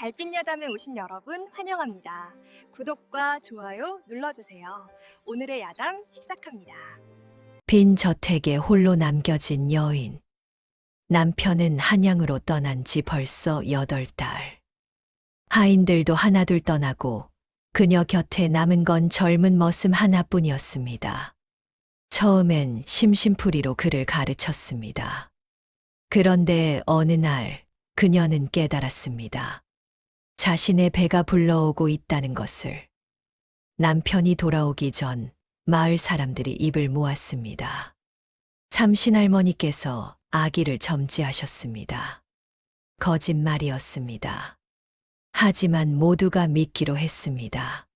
달빛 야담에 오신 여러분 환영합니다. 구독과 좋아요 눌러주세요. 오늘의 야담 시작합니다. 빈 저택에 홀로 남겨진 여인. 남편은 한양으로 떠난 지 벌써 8달. 하인들도 하나둘 떠나고 그녀 곁에 남은 건 젊은 머슴 하나뿐이었습니다. 처음엔 심심풀이로 그를 가르쳤습니다. 그런데 어느 날 그녀는 깨달았습니다. 자신의 배가 불러오고 있다는 것을. 남편이 돌아오기 전 마을 사람들이 입을 모았습니다. 삼신할머니께서 아기를 점지하셨습니다. 거짓말이었습니다. 하지만 모두가 믿기로 했습니다.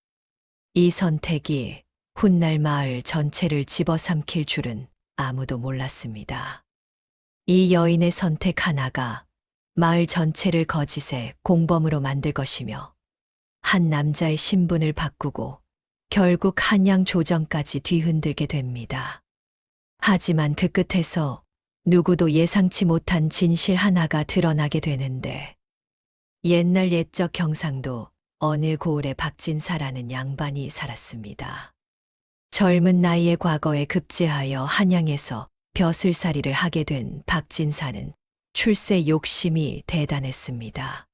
이 선택이 훗날 마을 전체를 집어삼킬 줄은 아무도 몰랐습니다. 이 여인의 선택 하나가 마을 전체를 거짓의 공범으로 만들 것이며 한 남자의 신분을 바꾸고 결국 한양 조정까지 뒤흔들게 됩니다. 하지만 그 끝에서 누구도 예상치 못한 진실 하나가 드러나게 되는데, 옛날 옛적 경상도 어느 고을에 박진사라는 양반이 살았습니다. 젊은 나이에 과거에 급제하여 한양에서 벼슬살이를 하게 된 박진사는 출세 욕심이 대단했습니다.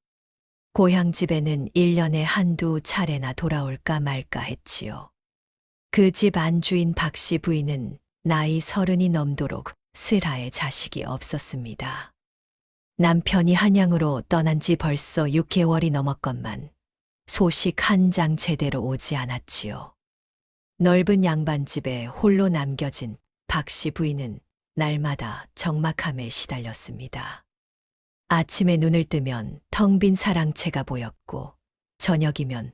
고향집에는 1년에 한두 차례나 돌아올까 말까 했지요. 그 집 안주인 박씨 부인은 나이 30이 넘도록 슬하에 자식이 없었습니다. 남편이 한양으로 떠난 지 벌써 6개월이 넘었건만 소식 한 장 제대로 오지 않았지요. 넓은 양반집에 홀로 남겨진 박씨 부인은 날마다 적막함에 시달렸습니다. 아침에 눈을 뜨면 텅 빈 사랑채가 보였고 저녁이면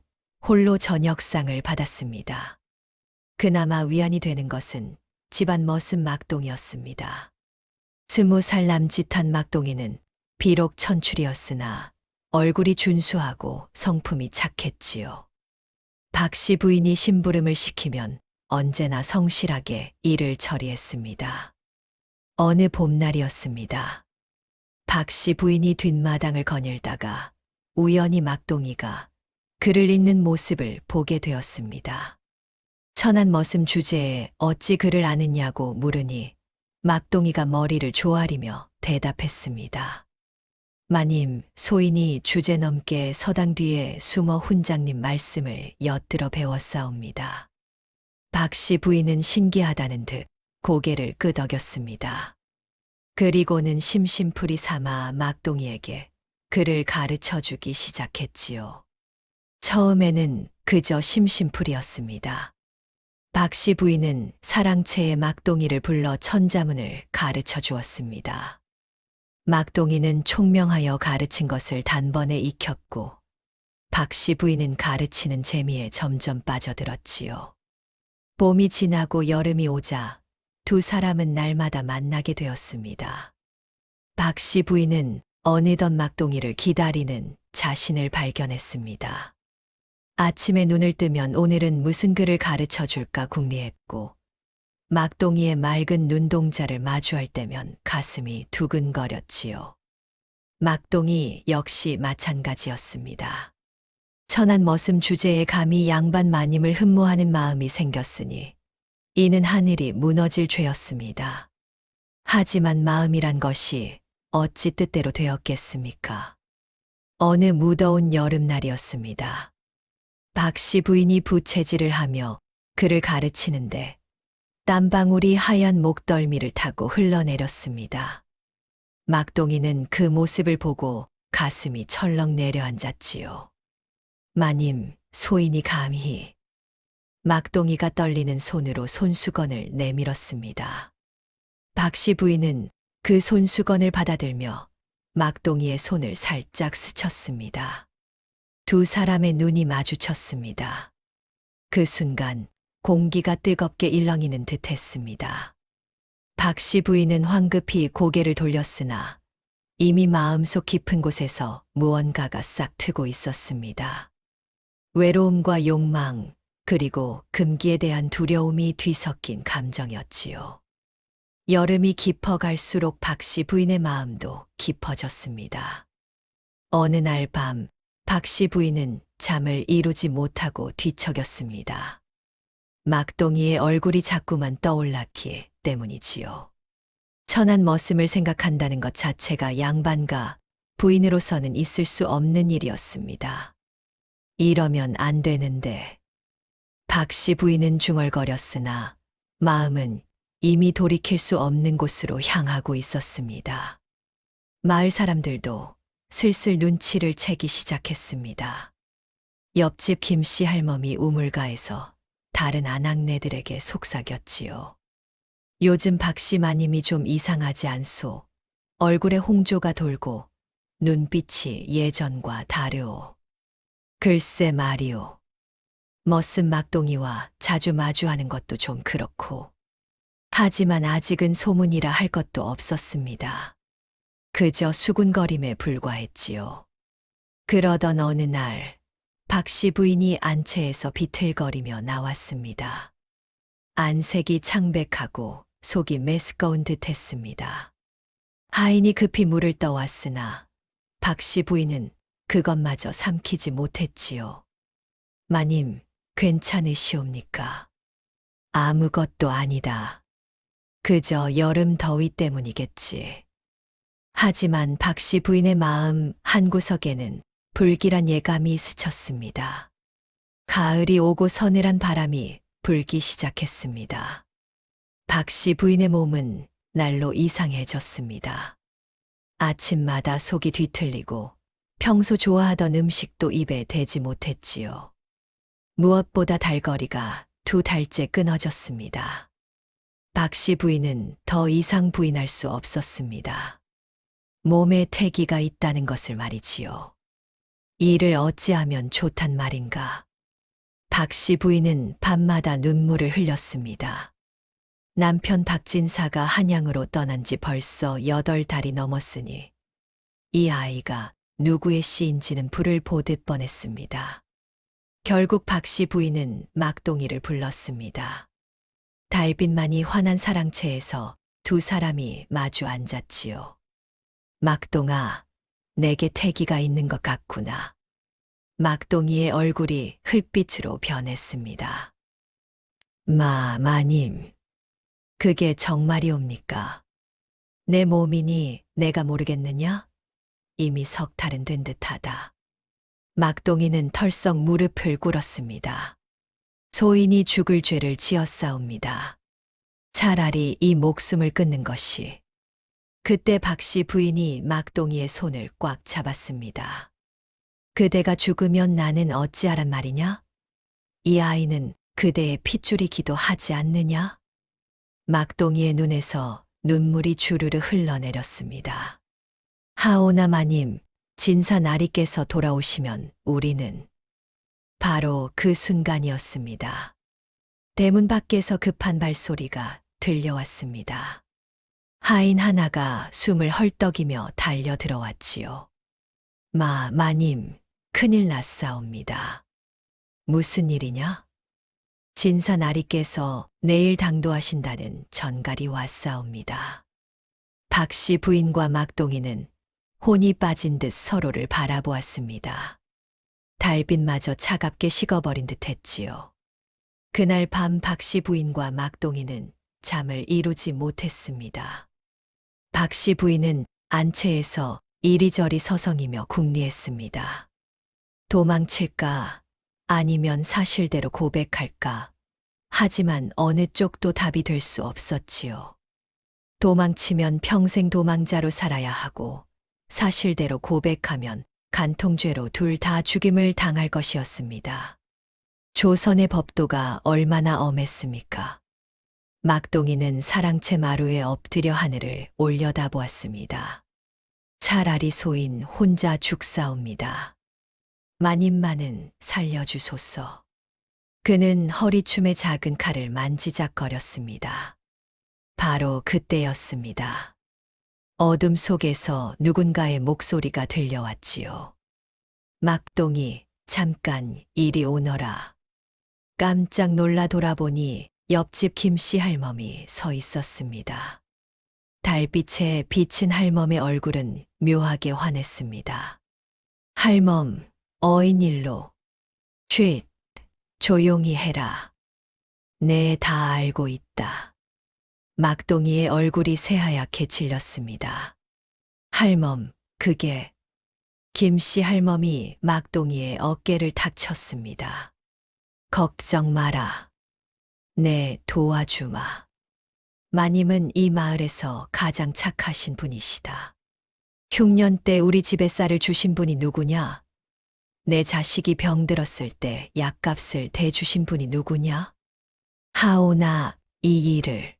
홀로 저녁상을 받았습니다. 그나마 위안이 되는 것은 집안 머슴 막동이었습니다. 20살 남짓한 막동이는 비록 천출이었으나 얼굴이 준수하고 성품이 착했지요. 박씨 부인이 심부름을 시키면 언제나 성실하게 일을 처리했습니다. 어느 봄날이었습니다. 박씨 부인이 뒷마당을 거닐다가 우연히 막동이가 그를 읽는 모습을 보게 되었습니다. 천한 머슴 주제에 어찌 그를 아느냐고 물으니 막동이가 머리를 조아리며 대답했습니다. 마님, 소인이 주제넘게 서당 뒤에 숨어 훈장님 말씀을 엿들어 배웠사옵니다. 박씨 부인은 신기하다는 듯 고개를 끄덕였습니다. 그리고는 심심풀이 삼아 막동이에게 그를 가르쳐 주기 시작했지요. 처음에는 그저 심심풀이였습니다. 박씨 부인은 사랑채의 막동이를 불러 천자문을 가르쳐 주었습니다. 막동이는 총명하여 가르친 것을 단번에 익혔고 박씨 부인은 가르치는 재미에 점점 빠져들었지요. 봄이 지나고 여름이 오자 두 사람은 날마다 만나게 되었습니다. 박씨 부인은 어느덧 막동이를 기다리는 자신을 발견했습니다. 아침에 눈을 뜨면 오늘은 무슨 글을 가르쳐 줄까 궁리했고 막동이의 맑은 눈동자를 마주할 때면 가슴이 두근거렸지요. 막동이 역시 마찬가지였습니다. 천한 머슴 주제에 감히 양반 마님을 흠모하는 마음이 생겼으니 이는 하늘이 무너질 죄였습니다. 하지만 마음이란 것이 어찌 뜻대로 되었겠습니까? 어느 무더운 여름날이었습니다. 박씨 부인이 부채질을 하며 그를 가르치는데 땀방울이 하얀 목덜미를 타고 흘러내렸습니다. 막동이는 그 모습을 보고 가슴이 철렁 내려앉았지요. 마님, 소인이 감히. 막동이가 떨리는 손으로 손수건을 내밀었습니다. 박씨 부인은 그 손수건을 받아들며 막동이의 손을 살짝 스쳤습니다. 두 사람의 눈이 마주쳤습니다. 그 순간 공기가 뜨겁게 일렁이는 듯 했습니다. 박씨 부인은 황급히 고개를 돌렸으나 이미 마음속 깊은 곳에서 무언가가 싹 트고 있었습니다. 외로움과 욕망, 그리고 금기에 대한 두려움이 뒤섞인 감정이었지요. 여름이 깊어갈수록 박씨 부인의 마음도 깊어졌습니다. 어느 날 밤 박씨 부인은 잠을 이루지 못하고 뒤척였습니다. 막동이의 얼굴이 자꾸만 떠올랐기 때문이지요. 천한 머슴을 생각한다는 것 자체가 양반과 부인으로서는 있을 수 없는 일이었습니다. 이러면 안 되는데. 박씨 부인은 중얼거렸으나 마음은 이미 돌이킬 수 없는 곳으로 향하고 있었습니다. 마을 사람들도 슬슬 눈치를 채기 시작했습니다. 옆집 김씨 할멈이 우물가에서 다른 아낙네들에게 속삭였지요. 요즘 박씨 마님이 좀 이상하지 않소. 얼굴에 홍조가 돌고 눈빛이 예전과 다르오. 글쎄 말이오. 머슴 막동이와 자주 마주하는 것도 좀 그렇고. 하지만 아직은 소문이라 할 것도 없었습니다. 그저 수군거림에 불과했지요. 그러던 어느 날 박씨 부인이 안채에서 비틀거리며 나왔습니다. 안색이 창백하고 속이 메스꺼운 듯했습니다. 하인이 급히 물을 떠왔으나 박씨 부인은 그것마저 삼키지 못했지요. 마님, 괜찮으시옵니까? 아무것도 아니다. 그저 여름 더위 때문이겠지. 하지만 박씨 부인의 마음 한구석에는 불길한 예감이 스쳤습니다. 가을이 오고 서늘한 바람이 불기 시작했습니다. 박씨 부인의 몸은 날로 이상해졌습니다. 아침마다 속이 뒤틀리고 평소 좋아하던 음식도 입에 대지 못했지요. 무엇보다 달거리가 2달째 끊어졌습니다. 박씨 부인은 더 이상 부인할 수 없었습니다. 몸에 태기가 있다는 것을 말이지요. 이를 어찌하면 좋단 말인가. 박씨 부인은 밤마다 눈물을 흘렸습니다. 남편 박진사가 한양으로 떠난 지 벌써 8달이 넘었으니 이 아이가 누구의 씨인지는 불을 보듯 뻔했습니다. 결국 박씨 부인은 막동이를 불렀습니다. 달빛만이 환한 사랑채에서 2 사람이 마주 앉았지요. 막동아, 내게 태기가 있는 것 같구나. 막동이의 얼굴이 흙빛으로 변했습니다. 마님, 그게 정말이옵니까? 내 몸이니 내가 모르겠느냐? 이미 3달은 된 듯하다. 막동이는 털썩 무릎을 꿇었습니다. 소인이 죽을 죄를 지었사옵니다. 차라리 이 목숨을 끊는 것이. 그때 박씨 부인이 막동이의 손을 꽉 잡았습니다. 그대가 죽으면 나는 어찌하란 말이냐? 이 아이는 그대의 핏줄이기도 하지 않느냐? 막동이의 눈에서 눈물이 주르르 흘러내렸습니다. 하오나 마님, 진사 나리께서 돌아오시면 우리는. 바로 그 순간이었습니다. 대문 밖에서 급한 발소리가 들려왔습니다. 하인 하나가 숨을 헐떡이며 달려 들어왔지요. 마님, 큰일 났사옵니다. 무슨 일이냐? 진사 나리께서 내일 당도하신다는 전갈이 왔사옵니다. 박씨 부인과 막동이는 혼이 빠진 듯 서로를 바라보았습니다. 달빛마저 차갑게 식어버린 듯 했지요. 그날 밤 박씨 부인과 막동이는 잠을 이루지 못했습니다. 박씨 부인은 안채에서 이리저리 서성이며 궁리했습니다. 도망칠까 아니면 사실대로 고백할까. 하지만 어느 쪽도 답이 될 수 없었지요. 도망치면 평생 도망자로 살아야 하고 사실대로 고백하면 간통죄로 둘 다 죽임을 당할 것이었습니다. 조선의 법도가 얼마나 엄했습니까? 막동이는 사랑채 마루에 엎드려 하늘을 올려다보았습니다. 차라리 소인 혼자 죽사옵니다. 마님만은 살려주소서. 그는 허리춤에 작은 칼을 만지작거렸습니다. 바로 그때였습니다. 어둠 속에서 누군가의 목소리가 들려왔지요. 막동이, 잠깐 이리 오너라. 깜짝 놀라 돌아보니 옆집 김씨 할멈이 서 있었습니다. 달빛에 비친 할멈의 얼굴은 묘하게 환했습니다. 할멈, 어인일로. 쉿, 조용히 해라. 네, 다 알고 있다. 막동이의 얼굴이 새하얗게 질렸습니다. 할멈, 그게. 김씨 할멈이 막동이의 어깨를 탁 쳤습니다. 걱정 마라. 네, 도와주마. 마님은 이 마을에서 가장 착하신 분이시다. 흉년 때 우리 집에 쌀을 주신 분이 누구냐? 내 자식이 병들었을 때 약값을 대주신 분이 누구냐? 하오나 이 일을.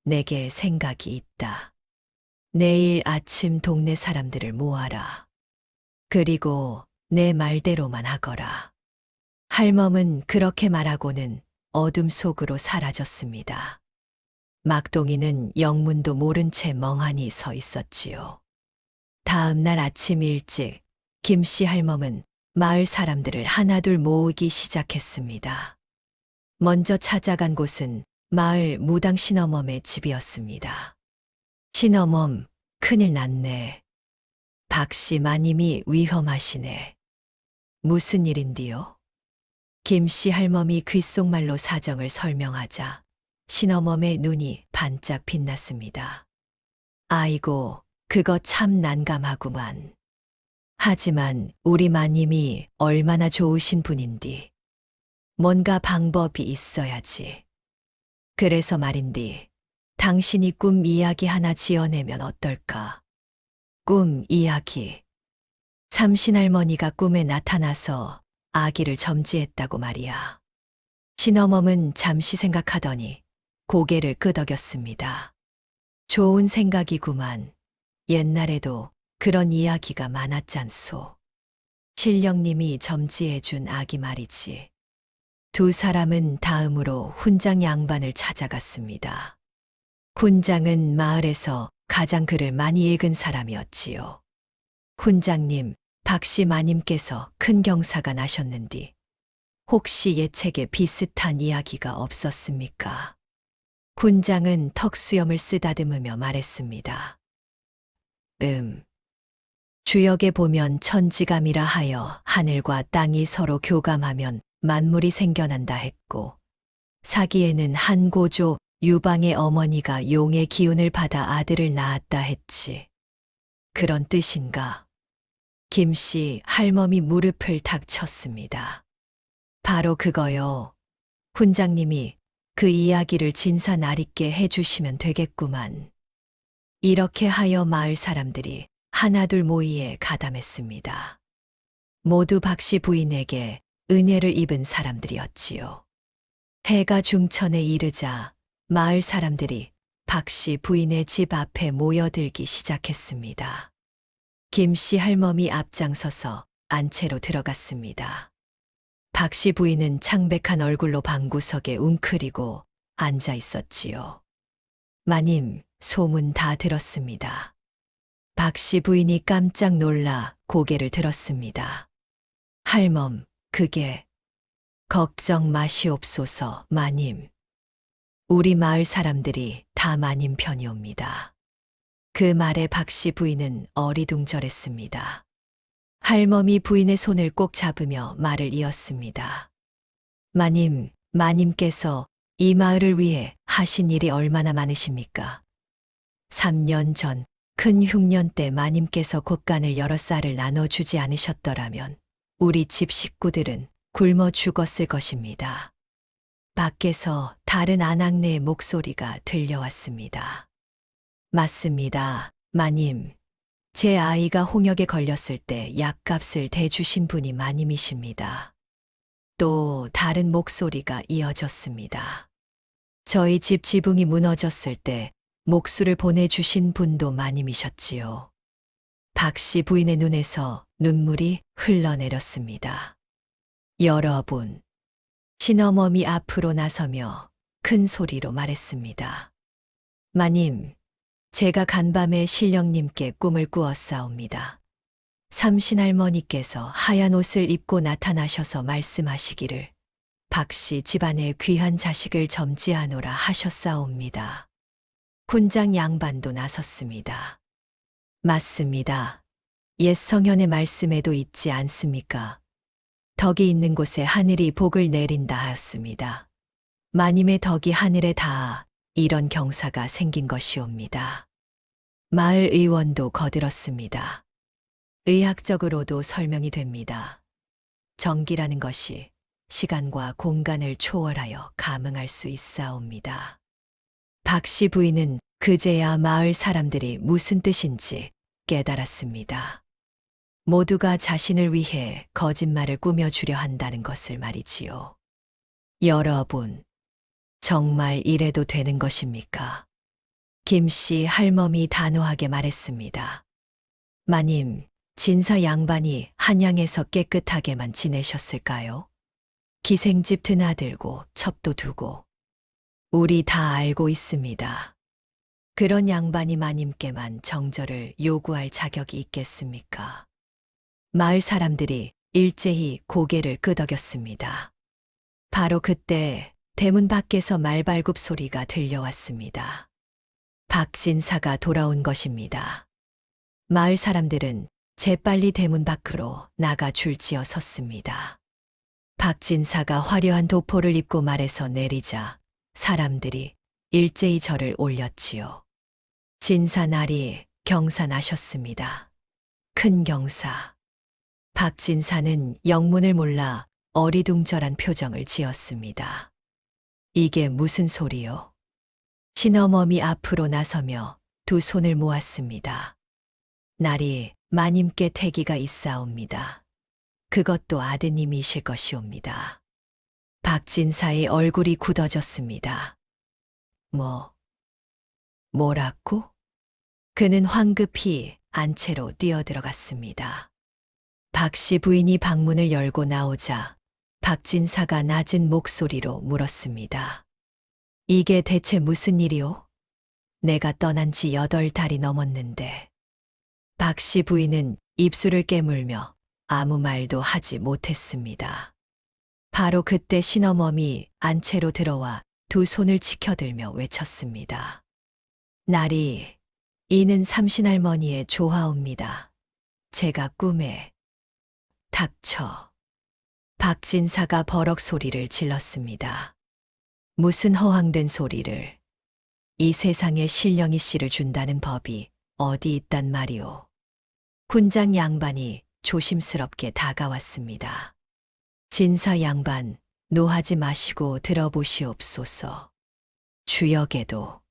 내게 생각이 있다. 내일 아침 동네 사람들을 모아라. 그리고 내 말대로만 하거라. 할멈은 그렇게 말하고는 어둠 속으로 사라졌습니다. 막동이는 영문도 모른 채 멍하니 서 있었지요. 다음 날 아침 일찍 김씨 할멈은 마을 사람들을 하나둘 모으기 시작했습니다. 먼저 찾아간 곳은 마을 무당 신어멈의 집이었습니다. 신어멈, 큰일 났네. 박씨 마님이 위험하시네. 무슨 일인디요? 김씨 할멈이 귓속말로 사정을 설명하자 신어멈의 눈이 반짝 빛났습니다. 아이고, 그거 참 난감하구만. 하지만 우리 마님이 얼마나 좋으신 분인디. 뭔가 방법이 있어야지. 그래서 말인디, 당신이 꿈 이야기 하나 지어내면 어떨까? 꿈 이야기. 삼신할머니가 꿈에 나타나서 아기를 점지했다고 말이야. 신어멈은 잠시 생각하더니 고개를 끄덕였습니다. 좋은 생각이구만. 옛날에도 그런 이야기가 많았잖소. 신령님이 점지해준 아기 말이지. 두 사람은 다음으로 훈장 양반을 찾아갔습니다. 훈장은 마을에서 가장 글을 많이 읽은 사람이었지요. 훈장님, 박씨 마님께서 큰 경사가 나셨는디 혹시 예책에 비슷한 이야기가 없었습니까? 훈장은 턱수염을 쓰다듬으며 말했습니다. 주역에 보면 천지감이라 하여 하늘과 땅이 서로 교감하면 만물이 생겨난다 했고, 사기에는 한 고조 유방의 어머니가 용의 기운을 받아 아들을 낳았다 했지. 그런 뜻인가? 김씨 할멈이 무릎을 탁 쳤습니다. 바로 그거요. 훈장님이 그 이야기를 진사나리께 해주시면 되겠구만. 이렇게 하여 마을 사람들이 하나둘 모이에 가담했습니다. 모두 박씨 부인에게 은혜를 입은 사람들이었지요. 해가 중천에 이르자 마을 사람들이 박씨 부인의 집 앞에 모여들기 시작했습니다. 김씨 할멈이 앞장서서 안채로 들어갔습니다. 박씨 부인은 창백한 얼굴로 방구석에 웅크리고 앉아 있었지요. 마님, 소문 다 들었습니다. 박씨 부인이 깜짝 놀라 고개를 들었습니다. 할멈, 그게 걱정 마시옵소서, 마님. 우리 마을 사람들이 다 마님 편이옵니다. 그 말에 박씨 부인은 어리둥절했습니다. 할멈이 부인의 손을 꼭 잡으며 말을 이었습니다. 마님, 마님께서 이 마을을 위해 하신 일이 얼마나 많으십니까? 3년 전 큰 흉년 때 마님께서 곳간을 여러 쌀을 나눠주지 않으셨더라면 우리 집 식구들은 굶어 죽었을 것입니다. 밖에서 다른 아낙네의 목소리가 들려왔습니다. 맞습니다, 마님. 제 아이가 홍역에 걸렸을 때 약값을 대주신 분이 마님이십니다. 또 다른 목소리가 이어졌습니다. 저희 집 지붕이 무너졌을 때 목수를 보내주신 분도 마님이셨지요. 박씨 부인의 눈에서 눈물이 흘러내렸습니다. 여러분, 신어멈이 앞으로 나서며 큰 소리로 말했습니다. 마님, 제가 간밤에 신령님께 꿈을 꾸었사옵니다. 삼신할머니께서 하얀 옷을 입고 나타나셔서 말씀하시기를 박씨 집안에 귀한 자식을 점지하노라 하셨사옵니다. 훈장 양반도 나섰습니다. 맞습니다. 옛 성현의 말씀에도 있지 않습니까? 덕이 있는 곳에 하늘이 복을 내린다 하였습니다. 마님의 덕이 하늘에 닿아 이런 경사가 생긴 것이옵니다. 마을 의원도 거들었습니다. 의학적으로도 설명이 됩니다. 정기라는 것이 시간과 공간을 초월하여 감응할 수 있사옵니다. 박씨 부인은 그제야 마을 사람들이 무슨 뜻인지 깨달았습니다. 모두가 자신을 위해 거짓말을 꾸며주려 한다는 것을 말이지요. 여러분, 정말 이래도 되는 것입니까? 김씨 할멈이 단호하게 말했습니다. 마님, 진사 양반이 한양에서 깨끗하게만 지내셨을까요? 기생집 드나들고 첩도 두고. 우리 다 알고 있습니다. 그런 양반이 마님께만 정절을 요구할 자격이 있겠습니까? 마을 사람들이 일제히 고개를 끄덕였습니다. 바로 그때 대문 밖에서 말발굽 소리가 들려왔습니다. 박진사가 돌아온 것입니다. 마을 사람들은 재빨리 대문 밖으로 나가 줄지어 섰습니다. 박진사가 화려한 도포를 입고 말에서 내리자 사람들이 일제히 절을 올렸지요. 진사날이 경사나셨습니다. 큰 경사. 박진사는 영문을 몰라 어리둥절한 표정을 지었습니다. 이게 무슨 소리요? 신어멈이 앞으로 나서며 두 손을 모았습니다. 날이 마님께 태기가 있사옵니다. 그것도 아드님이실 것이옵니다. 박진사의 얼굴이 굳어졌습니다. 뭐라고? 그는 황급히 안채로 뛰어들어갔습니다. 박씨 부인이 방문을 열고 나오자 박진사가 낮은 목소리로 물었습니다. 이게 대체 무슨 일이오? 내가 떠난 지 8달이 넘었는데. 박씨 부인은 입술을 깨물며 아무 말도 하지 못했습니다. 바로 그때 신어멈이 안채로 들어와 두 손을 치켜들며 외쳤습니다. 날이, 이는 삼신할머니의 조하옵니다. 제가 꿈에. 닥쳐. 박진사가 버럭 소리를 질렀습니다. 무슨 허황된 소리를. 이 세상에 신령이 씨를 준다는 법이 어디 있단 말이오. 군장 양반이 조심스럽게 다가왔습니다. 진사 양반, 노하지 마시고 들어보시옵소서. 주역에도.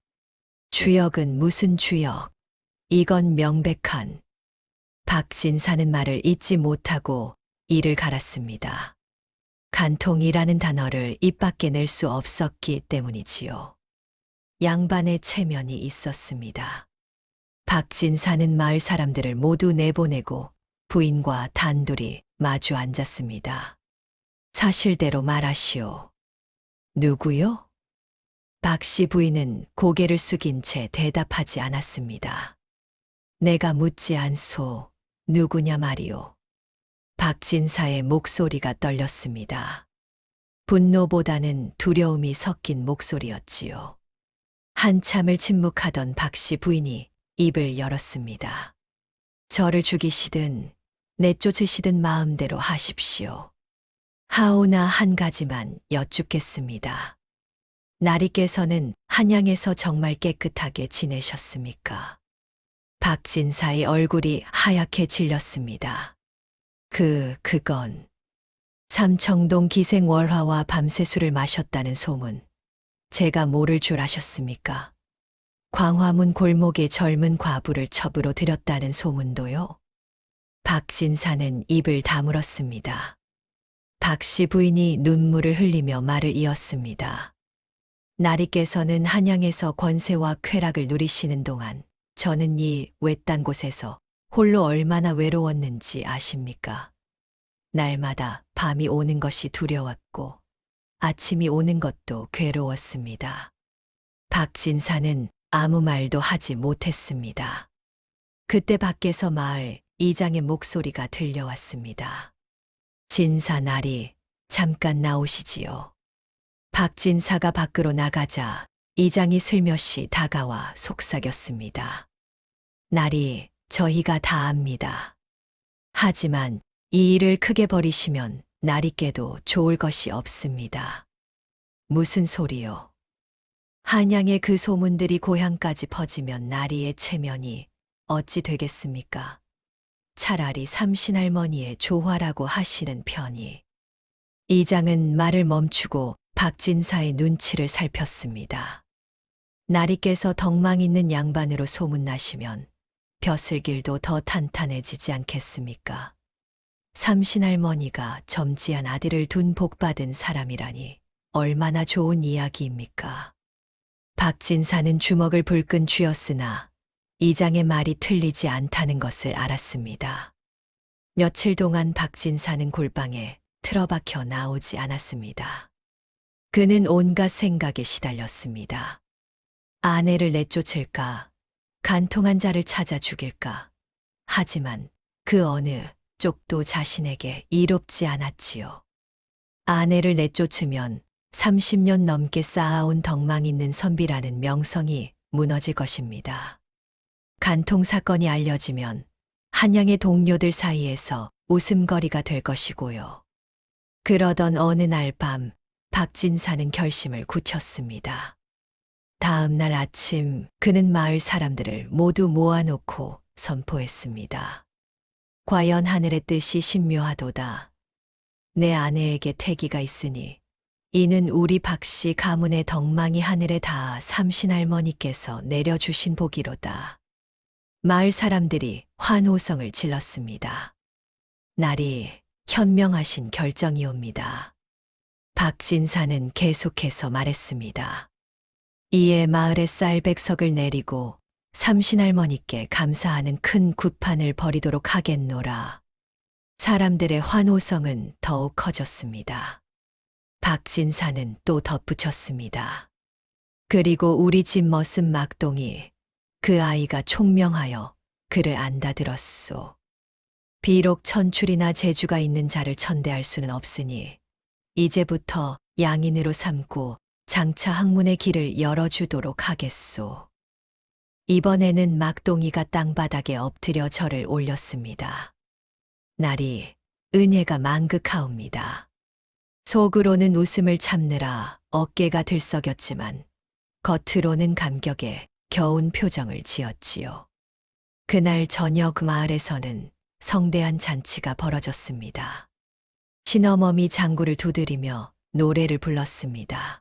주역은 무슨 주역? 이건 명백한. 박진사는 말을 잇지 못하고 이를 갈았습니다. 간통이라는 단어를 입 밖에 낼 수 없었기 때문이지요. 양반의 체면이 있었습니다. 박진사는 마을 사람들을 모두 내보내고 부인과 단둘이 마주 앉았습니다. 사실대로 말하시오. 누구요? 박씨 부인은 고개를 숙인 채 대답하지 않았습니다. 내가 묻지 않소. 누구냐 말이오. 박진사의 목소리가 떨렸습니다. 분노보다는 두려움이 섞인 목소리였지요. 한참을 침묵하던 박씨 부인이 입을 열었습니다. 저를 죽이시든 내쫓으시든 마음대로 하십시오. 하오나 한 가지만 여쭙겠습니다. 나리께서는 한양에서 정말 깨끗하게 지내셨습니까? 박진사의 얼굴이 하얗게 질렸습니다. 그건 삼청동 기생월화와 밤새 술을 마셨다는 소문. 제가 모를 줄 아셨습니까? 광화문 골목에 젊은 과부를 첩으로 들였다는 소문도요? 박진사는 입을 다물었습니다. 박씨 부인이 눈물을 흘리며 말을 이었습니다. 나리께서는 한양에서 권세와 쾌락을 누리시는 동안 저는 이 외딴 곳에서 홀로 얼마나 외로웠는지 아십니까? 날마다 밤이 오는 것이 두려웠고 아침이 오는 것도 괴로웠습니다. 박진사는 아무 말도 하지 못했습니다. 그때 밖에서 마을 이장의 목소리가 들려왔습니다. 진사 나리, 잠깐 나오시지요. 박진사가 밖으로 나가자 이장이 슬며시 다가와 속삭였습니다. 나리, 저희가 다 압니다. 하지만 이 일을 크게 벌이시면 나리께도 좋을 것이 없습니다. 무슨 소리요? 한양의 그 소문들이 고향까지 퍼지면 나리의 체면이 어찌 되겠습니까? 차라리 삼신할머니의 조화라고 하시는 편이. 이장은 말을 멈추고 박진사의 눈치를 살폈습니다. 나리께서 덕망 있는 양반으로 소문나시면 벼슬길도 더 탄탄해지지 않겠습니까? 삼신할머니가 점지한 아들을 둔 복받은 사람이라니 얼마나 좋은 이야기입니까? 박진사는 주먹을 불끈 쥐었으나 이장의 말이 틀리지 않다는 것을 알았습니다. 며칠 동안 박진사는 골방에 틀어박혀 나오지 않았습니다. 그는 온갖 생각에 시달렸습니다. 아내를 내쫓을까, 간통한 자를 찾아 죽일까. 하지만 그 어느 쪽도 자신에게 이롭지 않았지요. 아내를 내쫓으면 30년 넘게 쌓아온 덕망 있는 선비라는 명성이 무너질 것입니다. 간통 사건이 알려지면 한양의 동료들 사이에서 웃음거리가 될 것이고요. 그러던 어느 날 밤 박진사는 결심을 굳혔습니다. 다음 날 아침 그는 마을 사람들을 모두 모아놓고 선포했습니다. 과연 하늘의 뜻이 신묘하도다. 내 아내에게 태기가 있으니 이는 우리 박씨 가문의 덕망이 하늘에 닿아 삼신할머니께서 내려주신 복이로다. 마을 사람들이 환호성을 질렀습니다. 날이 현명하신 결정이옵니다. 박진사는 계속해서 말했습니다. 이에 마을에 쌀백석을 내리고 삼신할머니께 감사하는 큰 굿판을 벌이도록 하겠노라. 사람들의 환호성은 더욱 커졌습니다. 박진사는 또 덧붙였습니다. 그리고 우리 집 머슴 막동이 그 아이가 총명하여 그를 안다 들었소. 비록 천출이나 재주가 있는 자를 천대할 수는 없으니 이제부터 양인으로 삼고 장차 학문의 길을 열어주도록 하겠소. 이번에는 막동이가 땅바닥에 엎드려 절을 올렸습니다. 날이 은혜가 만극하옵니다. 속으로는 웃음을 참느라 어깨가 들썩였지만 겉으로는 감격에 겨운 표정을 지었지요. 그날 저녁 마을에서는 성대한 잔치가 벌어졌습니다. 친어머니 장구를 두드리며 노래를 불렀습니다.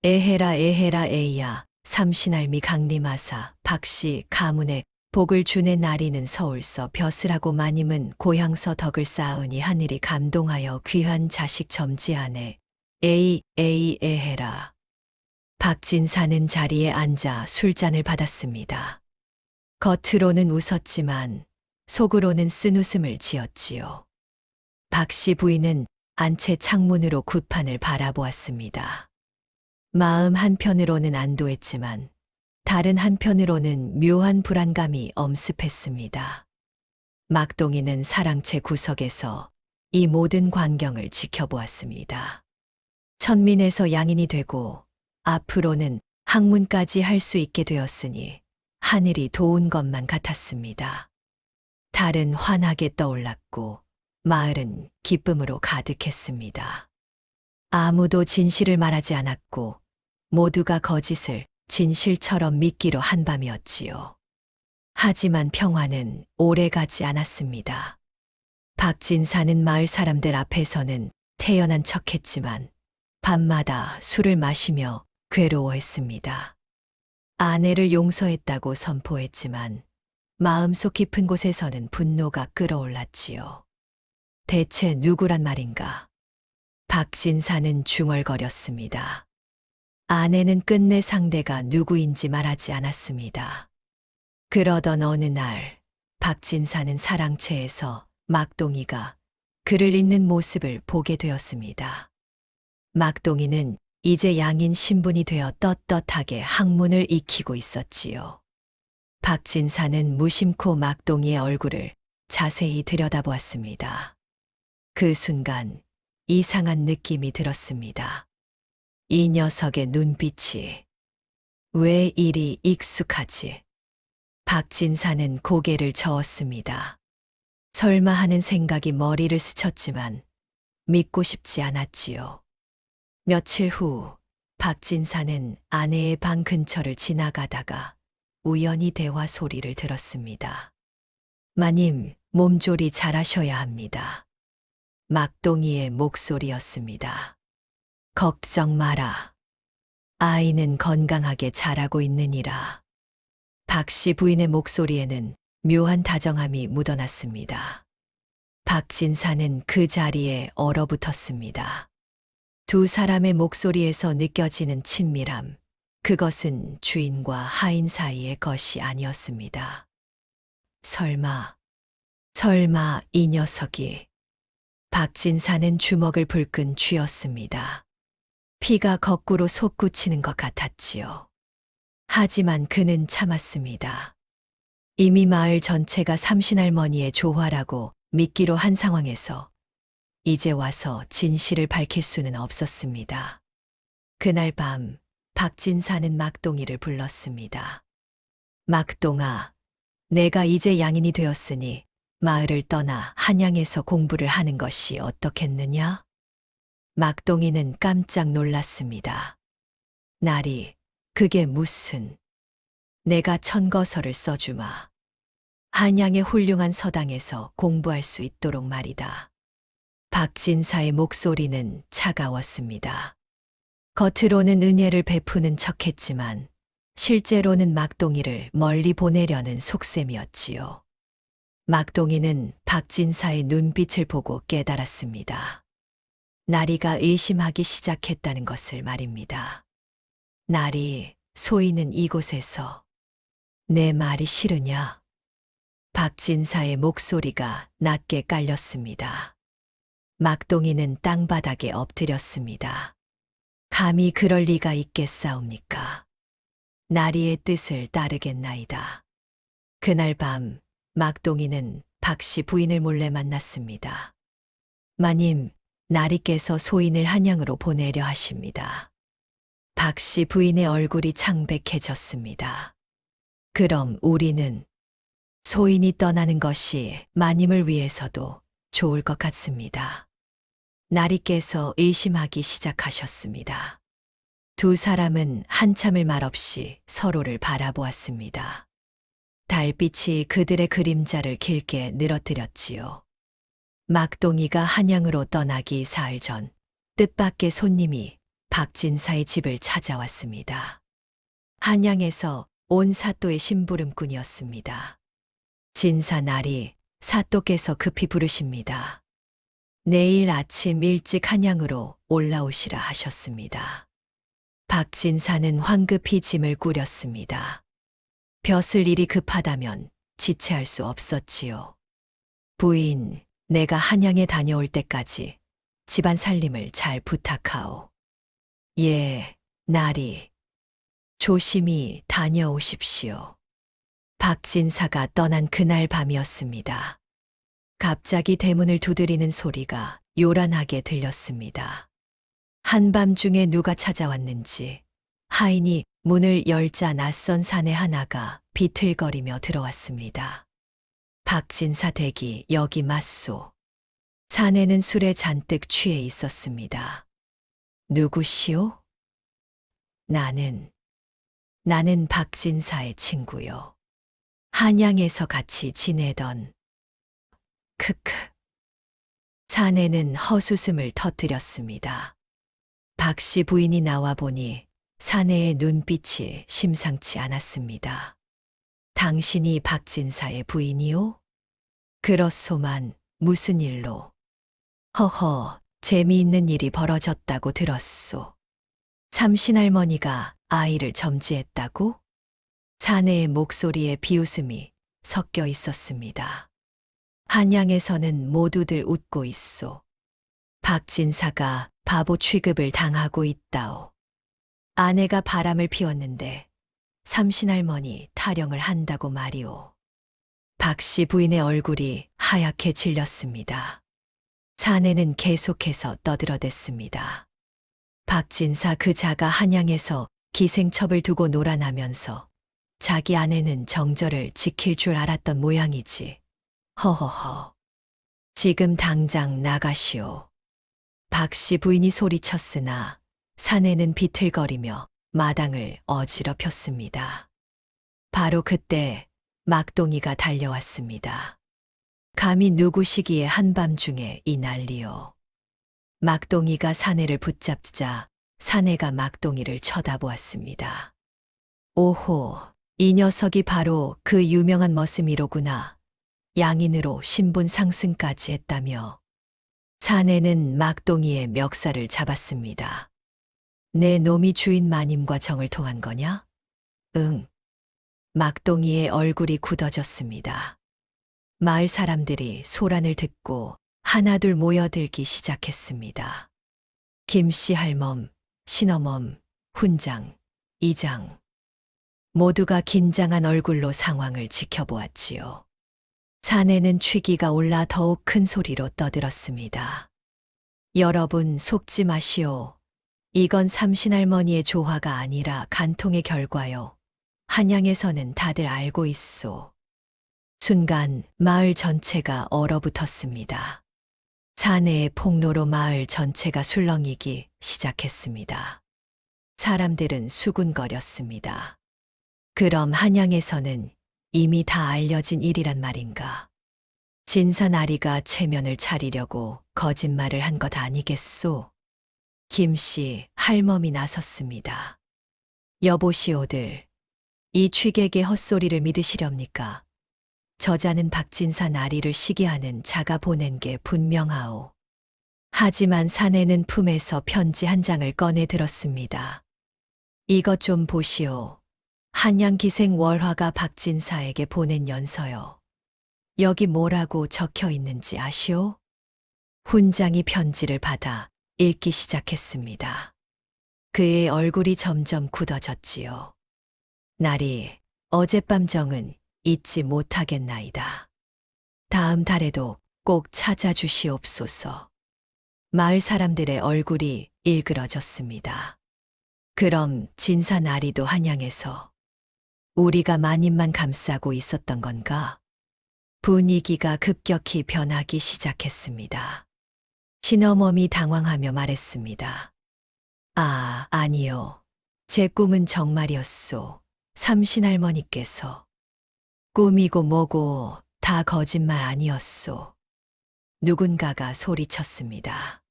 에헤라 에헤라 에이야 삼신할미 강림하사 박씨 가문에 복을 주네 나리는 서울서 벼슬하고 마님은 고향서 덕을 쌓으니 하늘이 감동하여 귀한 자식 점지하네. 에이 에이 에헤라. 박진사는 자리에 앉아 술잔을 받았습니다. 겉으로는 웃었지만 속으로는 쓴웃음을 지었지요. 박씨 부인은 안채 창문으로 굿판을 바라보았습니다. 마음 한편으로는 안도했지만 다른 한편으로는 묘한 불안감이 엄습했습니다. 막동이는 사랑채 구석에서 이 모든 광경을 지켜보았습니다. 천민에서 양인이 되고 앞으로는 학문까지 할 수 있게 되었으니 하늘이 도운 것만 같았습니다. 달은 환하게 떠올랐고 마을은 기쁨으로 가득했습니다. 아무도 진실을 말하지 않았고 모두가 거짓을 진실처럼 믿기로 한 밤이었지요. 하지만 평화는 오래가지 않았습니다. 박진사는 마을 사람들 앞에서는 태연한 척했지만 밤마다 술을 마시며 괴로워했습니다. 아내를 용서했다고 선포했지만 마음속 깊은 곳에서는 분노가 끓어올랐지요. 대체 누구란 말인가? 박진사는 중얼거렸습니다. 아내는 끝내 상대가 누구인지 말하지 않았습니다. 그러던 어느 날 박진사는 사랑채에서 막동이가 글을 읽는 모습을 보게 되었습니다. 막동이는 이제 양인 신분이 되어 떳떳하게 학문을 익히고 있었지요. 박진사는 무심코 막동이의 얼굴을 자세히 들여다보았습니다. 그 순간 이상한 느낌이 들었습니다. 이 녀석의 눈빛이 왜 이리 익숙하지? 박진사는 고개를 저었습니다. 설마 하는 생각이 머리를 스쳤지만 믿고 싶지 않았지요. 며칠 후 박진사는 아내의 방 근처를 지나가다가 우연히 대화 소리를 들었습니다. 마님, 몸조리 잘하셔야 합니다. 막동이의 목소리였습니다. 걱정 마라. 아이는 건강하게 자라고 있느니라. 박씨 부인의 목소리에는 묘한 다정함이 묻어났습니다. 박진사는 그 자리에 얼어붙었습니다. 두 사람의 목소리에서 느껴지는 친밀함, 그것은 주인과 하인 사이의 것이 아니었습니다. 설마 이 녀석이. 박진사는 주먹을 불끈 쥐었습니다. 피가 거꾸로 솟구치는 것 같았지요. 하지만 그는 참았습니다. 이미 마을 전체가 삼신할머니의 조화라고 믿기로 한 상황에서 이제 와서 진실을 밝힐 수는 없었습니다. 그날 밤 박진사는 막동이를 불렀습니다. 막동아, 내가 이제 양인이 되었으니 마을을 떠나 한양에서 공부를 하는 것이 어떻겠느냐? 막동이는 깜짝 놀랐습니다. 나리, 그게 무슨. 내가 천거서를 써주마. 한양의 훌륭한 서당에서 공부할 수 있도록 말이다. 박진사의 목소리는 차가웠습니다. 겉으로는 은혜를 베푸는 척했지만 실제로는 막동이를 멀리 보내려는 속셈이었지요. 막동이는 박진사의 눈빛을 보고 깨달았습니다. 나리가 의심하기 시작했다는 것을 말입니다. 나리, 소인은 이곳에서. 내 말이 싫으냐? 박진사의 목소리가 낮게 깔렸습니다. 막동이는 땅바닥에 엎드렸습니다. 감히 그럴 리가 있겠사옵니까? 나리의 뜻을 따르겠나이다. 그날 밤 막동이는 박씨 부인을 몰래 만났습니다. 마님, 나리께서 소인을 한양으로 보내려 하십니다. 박씨 부인의 얼굴이 창백해졌습니다. 그럼 우리는. 소인이 떠나는 것이 마님을 위해서도 좋을 것 같습니다. 나리께서 의심하기 시작하셨습니다. 두 사람은 한참을 말없이 서로를 바라보았습니다. 달빛이 그들의 그림자를 길게 늘어뜨렸지요. 막동이가 한양으로 떠나기 사흘 전 뜻밖의 손님이 박진사의 집을 찾아왔습니다. 한양에서 온 사또의 심부름꾼이었습니다. 진사 나리, 사또께서 급히 부르십니다. 내일 아침 일찍 한양으로 올라오시라 하셨습니다. 박진사는 황급히 짐을 꾸렸습니다. 벼슬 일이 급하다면 지체할 수 없었지요. 부인, 내가 한양에 다녀올 때까지 집안 살림을 잘 부탁하오. 예, 나리. 조심히 다녀오십시오. 박진사가 떠난 그날 밤이었습니다. 갑자기 대문을 두드리는 소리가 요란하게 들렸습니다. 한밤중에 누가 찾아왔는지 하인이 문을 열자 낯선 사내 하나가 비틀거리며 들어왔습니다. 박진사 댁이 여기 맞소. 사내는 술에 잔뜩 취해 있었습니다. 누구시오? 나는 박진사의 친구요. 한양에서 같이 지내던. 크크. 사내는 헛웃음을 터뜨렸습니다. 박씨 부인이 나와 보니 사내의 눈빛이 심상치 않았습니다. 당신이 박진사의 부인이요? 그렇소만 무슨 일로? 허허, 재미있는 일이 벌어졌다고 들었소. 삼신할머니가 아이를 점지했다고? 사내의 목소리에 비웃음이 섞여 있었습니다. 한양에서는 모두들 웃고 있소. 박진사가 바보 취급을 당하고 있다오. 아내가 바람을 피웠는데 삼신할머니 타령을 한다고 말이오. 박씨 부인의 얼굴이 하얗게 질렸습니다. 사내는 계속해서 떠들어댔습니다. 박진사 그 자가 한양에서 기생첩을 두고 놀아나면서 자기 아내는 정절을 지킬 줄 알았던 모양이지. 허허허. 지금 당장 나가시오. 박씨 부인이 소리쳤으나 사내는 비틀거리며 마당을 어지럽혔습니다. 바로 그때 막동이가 달려왔습니다. 감히 누구시기에 한밤중에 이 난리요. 막동이가 사내를 붙잡자 사내가 막동이를 쳐다보았습니다. 오호, 이 녀석이 바로 그 유명한 머슴이로구나. 양인으로 신분 상승까지 했다며 사내는 막동이의 멱살을 잡았습니다. 내 놈이 주인 마님과 정을 통한 거냐? 응. 막동이의 얼굴이 굳어졌습니다. 마을 사람들이 소란을 듣고 하나둘 모여들기 시작했습니다. 김씨 할멈, 신어멈, 훈장, 이장 모두가 긴장한 얼굴로 상황을 지켜보았지요. 사내는 취기가 올라 더욱 큰 소리로 떠들었습니다. 여러분 속지 마시오. 이건 삼신할머니의 조화가 아니라 간통의 결과요. 한양에서는 다들 알고 있소. 순간 마을 전체가 얼어붙었습니다. 사내의 폭로로 마을 전체가 술렁이기 시작했습니다. 사람들은 수군거렸습니다. 그럼 한양에서는 이미 다 알려진 일이란 말인가? 진사나리가 체면을 차리려고 거짓말을 한 것 아니겠소? 김씨 할멈이 나섰습니다. 여보시오들, 이 취객의 헛소리를 믿으시렵니까? 저자는 박진사 나리를 시기하는 자가 보낸 게 분명하오. 하지만 사내는 품에서 편지 한 장을 꺼내 들었습니다. 이것 좀 보시오. 한양기생 월화가 박진사에게 보낸 연서요. 여기 뭐라고 적혀 있는지 아시오? 훈장이 편지를 받아 읽기 시작했습니다. 그의 얼굴이 점점 굳어졌지요. 나리, 어젯밤 정은 잊지 못하겠나이다. 다음 달에도 꼭 찾아주시옵소서. 마을 사람들의 얼굴이 일그러졌습니다. 그럼 진사 나리도 한양에서 우리가 마님만 감싸고 있었던 건가? 분위기가 급격히 변하기 시작했습니다. 신어멈이 당황하며 말했습니다. 아, 아니요. 제 꿈은 정말이었소. 삼신할머니께서. 꿈이고 뭐고 다 거짓말 아니었소. 누군가가 소리쳤습니다.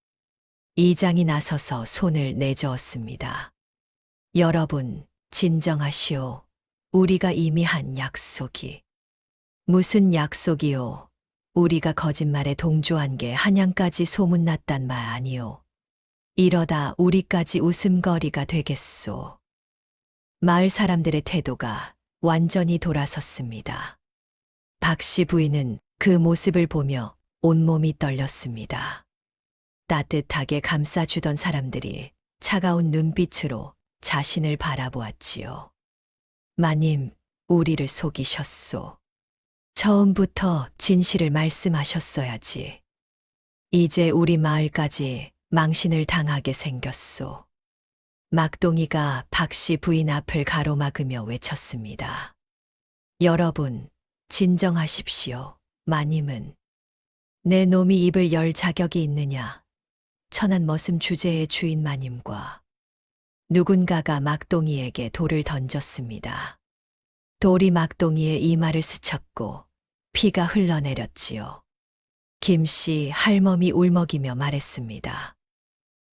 이장이 나서서 손을 내저었습니다. 여러분, 진정하시오. 우리가 이미 한 약속이. 무슨 약속이요? 우리가 거짓말에 동조한 게 한양까지 소문났단 말 아니오. 이러다 우리까지 웃음거리가 되겠소. 마을 사람들의 태도가 완전히 돌아섰습니다. 박씨 부인은 그 모습을 보며 온몸이 떨렸습니다. 따뜻하게 감싸주던 사람들이 차가운 눈빛으로 자신을 바라보았지요. 마님, 우리를 속이셨소. 처음부터 진실을 말씀하셨어야지. 이제 우리 마을까지 망신을 당하게 생겼소. 막동이가 박씨 부인 앞을 가로막으며 외쳤습니다. 여러분, 진정하십시오. 마님은. 내 놈이 입을 열 자격이 있느냐. 천한 머슴 주제의 주인 마님과 누군가가 막동이에게 돌을 던졌습니다. 돌이 막동이의 이마를 스쳤고 피가 흘러내렸지요. 김씨 할멈이 울먹이며 말했습니다.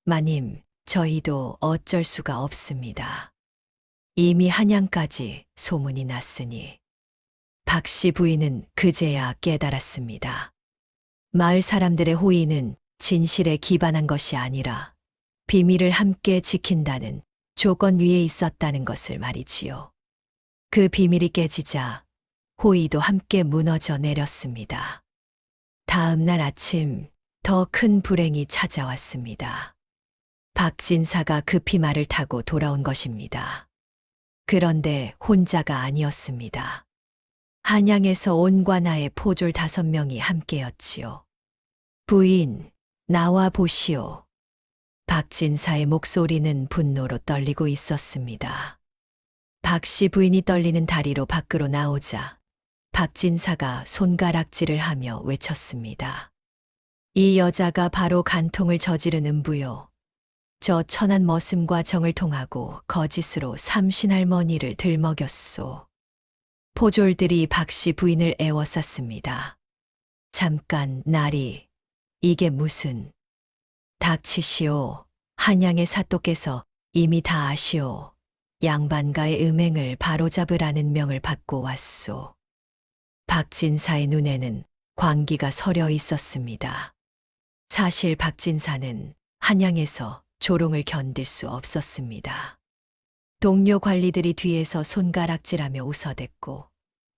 마님, 저희도 어쩔 수가 없습니다. 이미 한양까지 소문이 났으니. 박씨 부인은 그제야 깨달았습니다. 마을 사람들의 호의는 진실에 기반한 것이 아니라 비밀을 함께 지킨다는 조건 위에 있었다는 것을 말이지요. 그 비밀이 깨지자 호의도 함께 무너져 내렸습니다. 다음 날 아침 더 큰 불행이 찾아왔습니다. 박진사가 급히 말을 타고 돌아온 것입니다. 그런데 혼자가 아니었습니다. 한양에서 온 관아의 포졸 5명이 함께였지요. 부인, 나와 보시오. 박진사의 목소리는 분노로 떨리고 있었습니다. 박씨 부인이 떨리는 다리로 밖으로 나오자 박진사가 손가락질을 하며 외쳤습니다. 이 여자가 바로 간통을 저지른 음부요. 저 천한 머슴과 정을 통하고 거짓으로 삼신할머니를 들먹였소. 포졸들이 박씨 부인을 애워쌌습니다. 잠깐 나리, 이게 무슨. 닥치시오. 한양의 사또께서 이미 다 아시오. 양반가의 음행을 바로잡으라는 명을 받고 왔소. 박진사의 눈에는 광기가 서려 있었습니다. 사실 박진사는 한양에서 조롱을 견딜 수 없었습니다. 동료 관리들이 뒤에서 손가락질하며 웃어댔고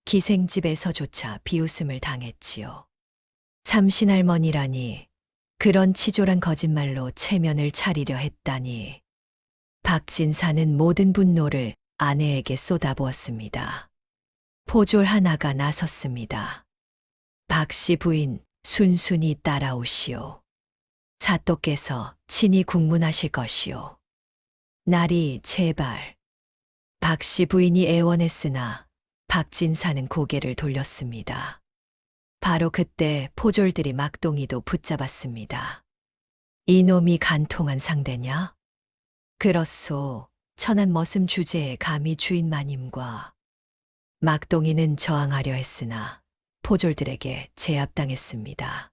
기생집에서조차 비웃음을 당했지요. 삼신할머니라니 그런 치졸한 거짓말로 체면을 차리려 했다니. 박진사는 모든 분노를 아내에게 쏟아부었습니다. 포졸 하나가 나섰습니다. 박씨 부인 순순히 따라오시오. 사또께서 친히 국문하실 것이오. 나리 제발. 박씨 부인이 애원했으나 박진사는 고개를 돌렸습니다. 바로 그때 포졸들이 막동이도 붙잡았습니다. 이놈이 간통한 상대냐? 그렇소. 천한 머슴 주제에 감히 주인 마님과. 막동이는 저항하려 했으나 포졸들에게 제압당했습니다.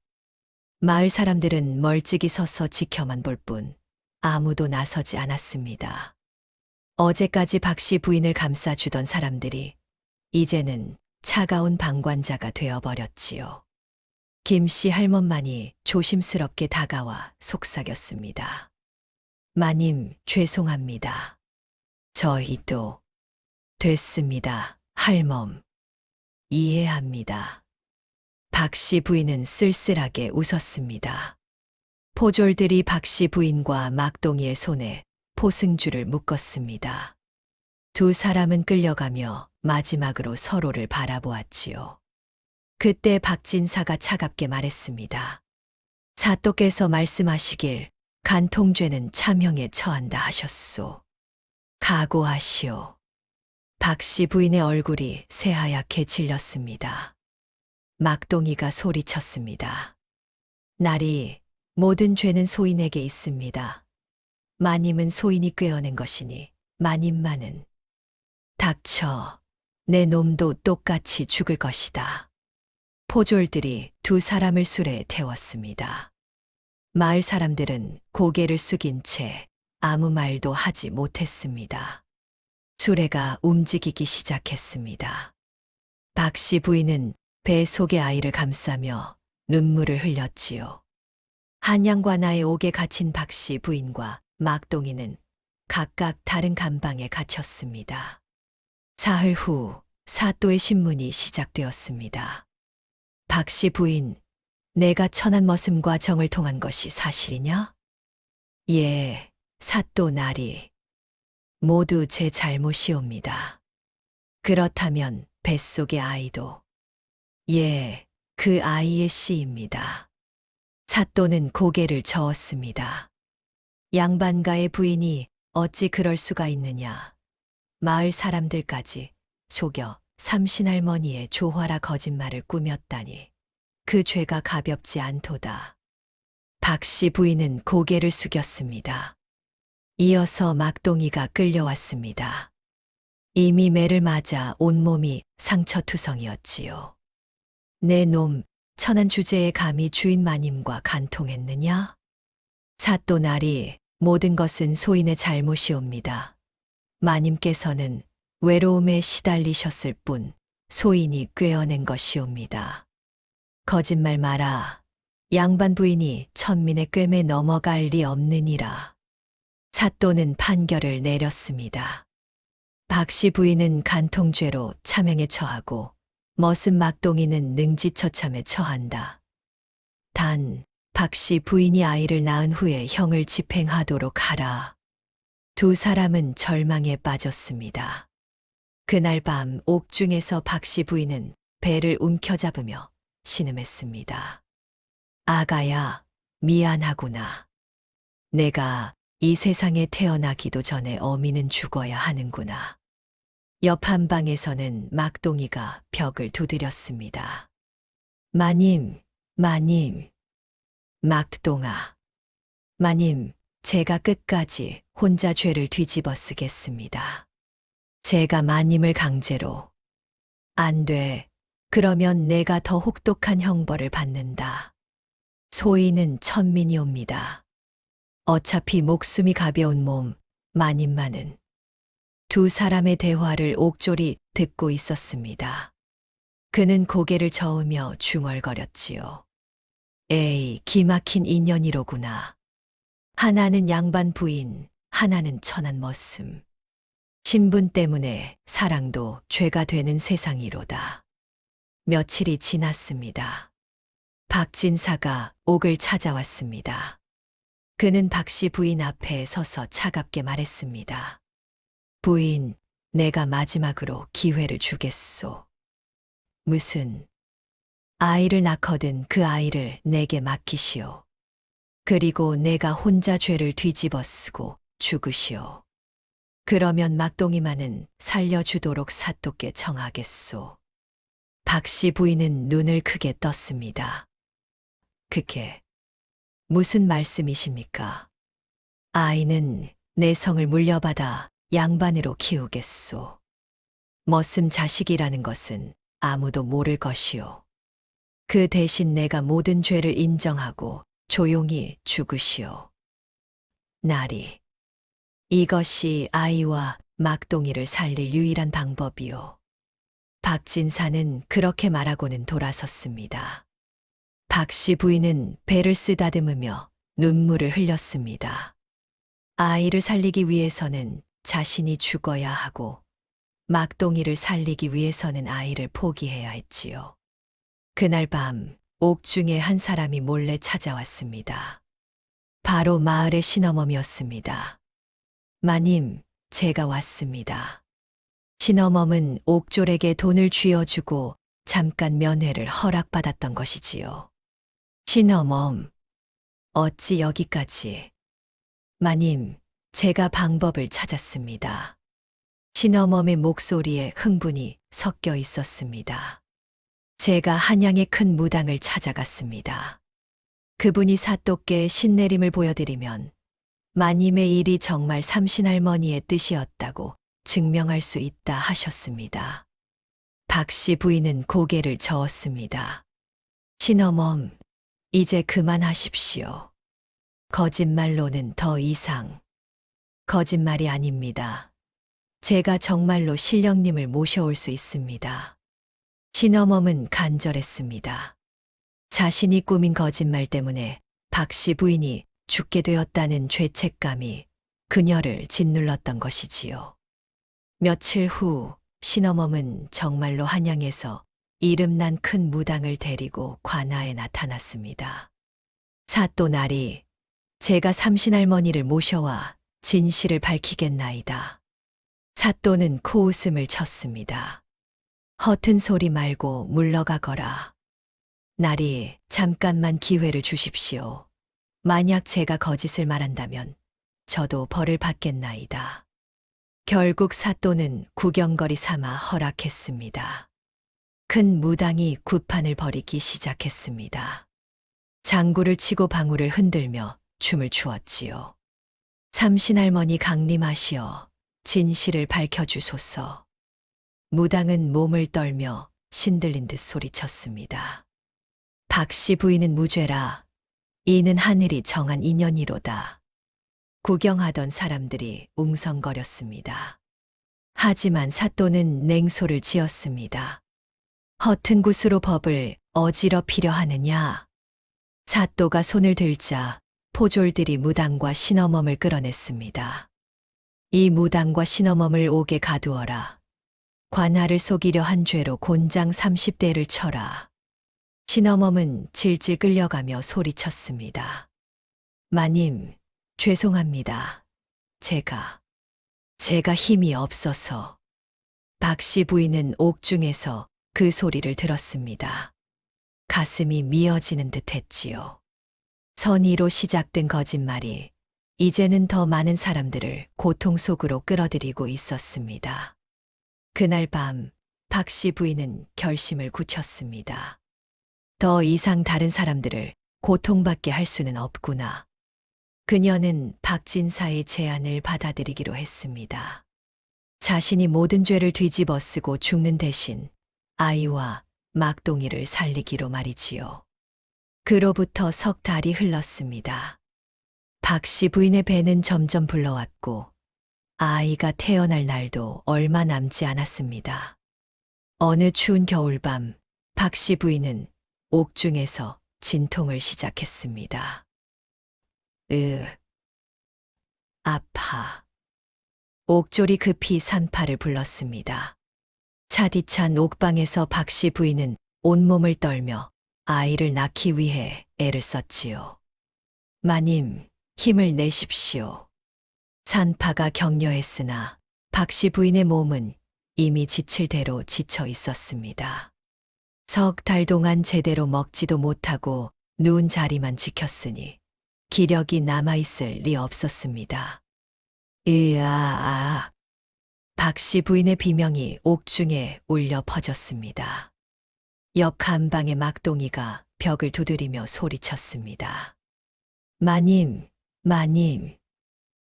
마을 사람들은 멀찍이 서서 지켜만 볼 뿐 아무도 나서지 않았습니다. 어제까지 박씨 부인을 감싸주던 사람들이 이제는 차가운 방관자가 되어버렸지요. 김씨 할멈만이 조심스럽게 다가와 속삭였습니다. 마님, 죄송합니다. 저희도. 됐습니다, 할멈. 이해합니다. 박씨 부인은 쓸쓸하게 웃었습니다. 포졸들이 박씨 부인과 막동이의 손에 포승줄을 묶었습니다. 두 사람은 끌려가며 마지막으로 서로를 바라보았지요. 그때 박진사가 차갑게 말했습니다. 사또께서 말씀하시길 간통죄는 참형에 처한다 하셨소. 각오하시오. 박씨 부인의 얼굴이 새하얗게 질렸습니다. 막동이가 소리쳤습니다. 나리, 모든 죄는 소인에게 있습니다. 마님은 소인이 꿰어낸 것이니 마님만은. 닥쳐. 내 놈도 똑같이 죽을 것이다. 포졸들이 두 사람을 술에 태웠습니다. 마을 사람들은 고개를 숙인 채 아무 말도 하지 못했습니다. 수레가 움직이기 시작했습니다. 박씨 부인은 배 속의 아이를 감싸며 눈물을 흘렸지요. 한양관아의 옥에 갇힌 박씨 부인과 막동이는 각각 다른 감방에 갇혔습니다. 사흘 후 사또의 신문이 시작되었습니다. 박씨 부인, 내가 천한 머슴과 정을 통한 것이 사실이냐? 예, 사또 나리. 모두 제 잘못이옵니다. 그렇다면 뱃속의 아이도. 예, 그 아이의 씨입니다. 사또는 고개를 저었습니다. 양반가의 부인이 어찌 그럴 수가 있느냐. 마을 사람들까지 속여 삼신할머니의 조화라 거짓말을 꾸몄다니. 그 죄가 가볍지 않도다. 박씨 부인은 고개를 숙였습니다. 이어서 막동이가 끌려왔습니다. 이미 매를 맞아 온몸이 상처투성이었지요. 내 놈, 천한 주제에 감히 주인 마님과 간통했느냐? 사또 나리, 모든 것은 소인의 잘못이옵니다. 마님께서는 외로움에 시달리셨을 뿐 소인이 꿰어낸 것이옵니다. 거짓말 마라. 양반 부인이 천민의 꿰매 넘어갈 리 없느니라. 사또는 판결을 내렸습니다. 박씨 부인은 간통죄로 차명에 처하고 머슴 막동이는 능지처참에 처한다. 단 박씨 부인이 아이를 낳은 후에 형을 집행하도록 하라. 두 사람은 절망에 빠졌습니다. 그날 밤 옥중에서 박씨 부인은 배를 움켜잡으며 신음했습니다. 아가야, 미안하구나. 내가 이 세상에 태어나기도 전에 어미는 죽어야 하는구나. 옆 한방에서는 막동이가 벽을 두드렸습니다. 마님, 마님. 막동아. 마님, 제가 끝까지 혼자 죄를 뒤집어 쓰겠습니다. 제가 마님을 강제로. 안 돼. 그러면 내가 더 혹독한 형벌을 받는다. 소인은 천민이옵니다. 어차피 목숨이 가벼운 몸, 마님만은. 두 사람의 대화를 옥졸이 듣고 있었습니다. 그는 고개를 저으며 중얼거렸지요. 에이, 기막힌 인연이로구나. 하나는 양반 부인, 하나는 천한 머슴. 신분 때문에 사랑도 죄가 되는 세상이로다. 며칠이 지났습니다. 박진사가 옥을 찾아왔습니다. 그는 박씨 부인 앞에 서서 차갑게 말했습니다. 부인, 내가 마지막으로 기회를 주겠소. 무슨? 아이를 낳거든 그 아이를 내게 맡기시오. 그리고 내가 혼자 죄를 뒤집어 쓰고 죽으시오. 그러면 막동이만은 살려주도록 사또께 청하겠소. 박씨 부인은 눈을 크게 떴습니다. 그게 무슨 말씀이십니까? 아이는 내 성을 물려받아 양반으로 키우겠소. 머슴 자식이라는 것은 아무도 모를 것이오. 그 대신 내가 모든 죄를 인정하고 조용히 죽으시오. 나리. 이것이 아이와 막동이를 살릴 유일한 방법이오. 박진사는 그렇게 말하고는 돌아섰습니다. 박씨 부인은 배를 쓰다듬으며 눈물을 흘렸습니다. 아이를 살리기 위해서는 자신이 죽어야 하고 막동이를 살리기 위해서는 아이를 포기해야 했지요. 그날 밤 옥중에 한 사람이 몰래 찾아왔습니다. 바로 마을의 신어멈이었습니다. 마님, 제가 왔습니다. 신어멈은 옥졸에게 돈을 쥐어주고 잠깐 면회를 허락받았던 것이지요. 신어멈, 어찌 여기까지? 마님, 제가 방법을 찾았습니다. 신어멈의 목소리에 흥분이 섞여 있었습니다. 제가 한양의 큰 무당을 찾아갔습니다. 그분이 사또께 신내림을 보여드리면 마님의 일이 정말 삼신할머니의 뜻이었다고 증명할 수 있다 하셨습니다. 박씨 부인은 고개를 저었습니다. 신어멈, 이제 그만하십시오. 거짓말로는 더 이상. 거짓말이 아닙니다. 제가 정말로 신령님을 모셔올 수 있습니다. 신어멈은 간절했습니다. 자신이 꾸민 거짓말 때문에 박씨 부인이 죽게 되었다는 죄책감이 그녀를 짓눌렀던 것이지요. 며칠 후 신어멈은 정말로 한양에서 이름난 큰 무당을 데리고 관아에 나타났습니다. 사또 나리, 제가 삼신할머니를 모셔와 진실을 밝히겠나이다. 사또는 코웃음을 쳤습니다. 허튼 소리 말고 물러가거라. 나리, 잠깐만 기회를 주십시오. 만약 제가 거짓을 말한다면 저도 벌을 받겠나이다. 결국 사또는 구경거리 삼아 허락했습니다. 큰 무당이 구판을 벌이기 시작했습니다. 장구를 치고 방울을 흔들며 춤을 추었지요. 삼신할머니 강림하시어 진실을 밝혀주소서. 무당은 몸을 떨며 신들린 듯 소리쳤습니다. 박씨 부인은 무죄라. 이는 하늘이 정한 인연이로다. 구경하던 사람들이 웅성거렸습니다. 하지만 사또는 냉소를 지었습니다. 허튼 굿으로 법을 어지럽히려 하느냐. 사또가 손을 들자 포졸들이 무당과 신어멈을 끌어냈습니다. 이 무당과 신어멈을 옥에 가두어라. 관아를 속이려 한 죄로 곤장 30대를 쳐라. 신어멈은 질질 끌려가며 소리쳤습니다. 마님, 죄송합니다. 제가 힘이 없어서. 박씨 부인은 옥중에서 그 소리를 들었습니다. 가슴이 미어지는 듯 했지요. 선의로 시작된 거짓말이 이제는 더 많은 사람들을 고통 속으로 끌어들이고 있었습니다. 그날 밤 박씨 부인은 결심을 굳혔습니다. 더 이상 다른 사람들을 고통받게 할 수는 없구나. 그녀는 박진사의 제안을 받아들이기로 했습니다. 자신이 모든 죄를 뒤집어 쓰고 죽는 대신 아이와 막동이를 살리기로 말이지요. 그로부터 석 달이 흘렀습니다. 박 씨 부인의 배는 점점 불러왔고 아이가 태어날 날도 얼마 남지 않았습니다. 어느 추운 겨울밤 박 씨 부인은 옥중에서 진통을 시작했습니다. 아파. 옥졸이 급히 산파를 불렀습니다. 차디찬 옥방에서 박 씨 부인은 온몸을 떨며 아이를 낳기 위해 애를 썼지요. 마님, 힘을 내십시오. 산파가 격려했으나 박 씨 부인의 몸은 이미 지칠 대로 지쳐 있었습니다. 석 달 동안 제대로 먹지도 못하고 누운 자리만 지켰으니 기력이 남아있을 리 없었습니다. 박 씨 부인의 비명이 옥중에 울려 퍼졌습니다. 옆 간방의 막동이가 벽을 두드리며 소리쳤습니다. 마님, 마님.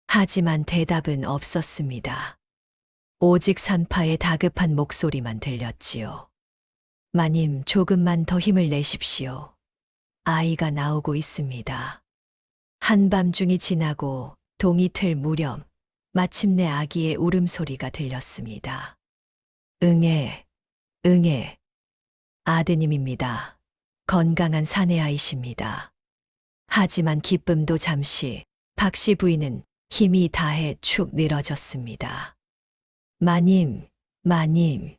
하지만 대답은 없었습니다. 오직 산파의 다급한 목소리만 들렸지요. 마님, 조금만 더 힘을 내십시오. 아이가 나오고 있습니다. 한밤중이 지나고 동이틀 무렵 마침내 아기의 울음소리가 들렸습니다. 응애, 응애. 아드님입니다. 건강한 사내아이십니다. 하지만 기쁨도 잠시 박 씨 부인은 힘이 다해 축 늘어졌습니다. 마님, 마님.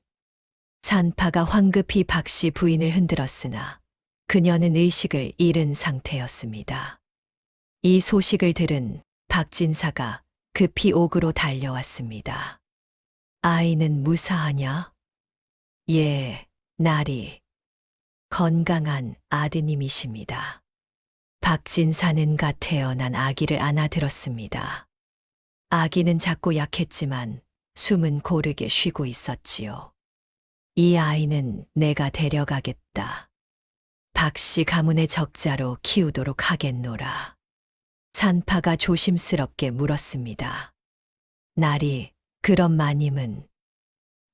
산파가 황급히 박 씨 부인을 흔들었으나 그녀는 의식을 잃은 상태였습니다. 이 소식을 들은 박진사가 급히 옥으로 달려왔습니다. 아이는 무사하냐? 예, 나리. 건강한 아드님이십니다. 박진사는 갓 태어난 아기를 안아들었습니다. 아기는 작고 약했지만 숨은 고르게 쉬고 있었지요. 이 아이는 내가 데려가겠다. 박씨 가문의 적자로 키우도록 하겠노라. 산파가 조심스럽게 물었습니다. 나리, 그럼 마님은?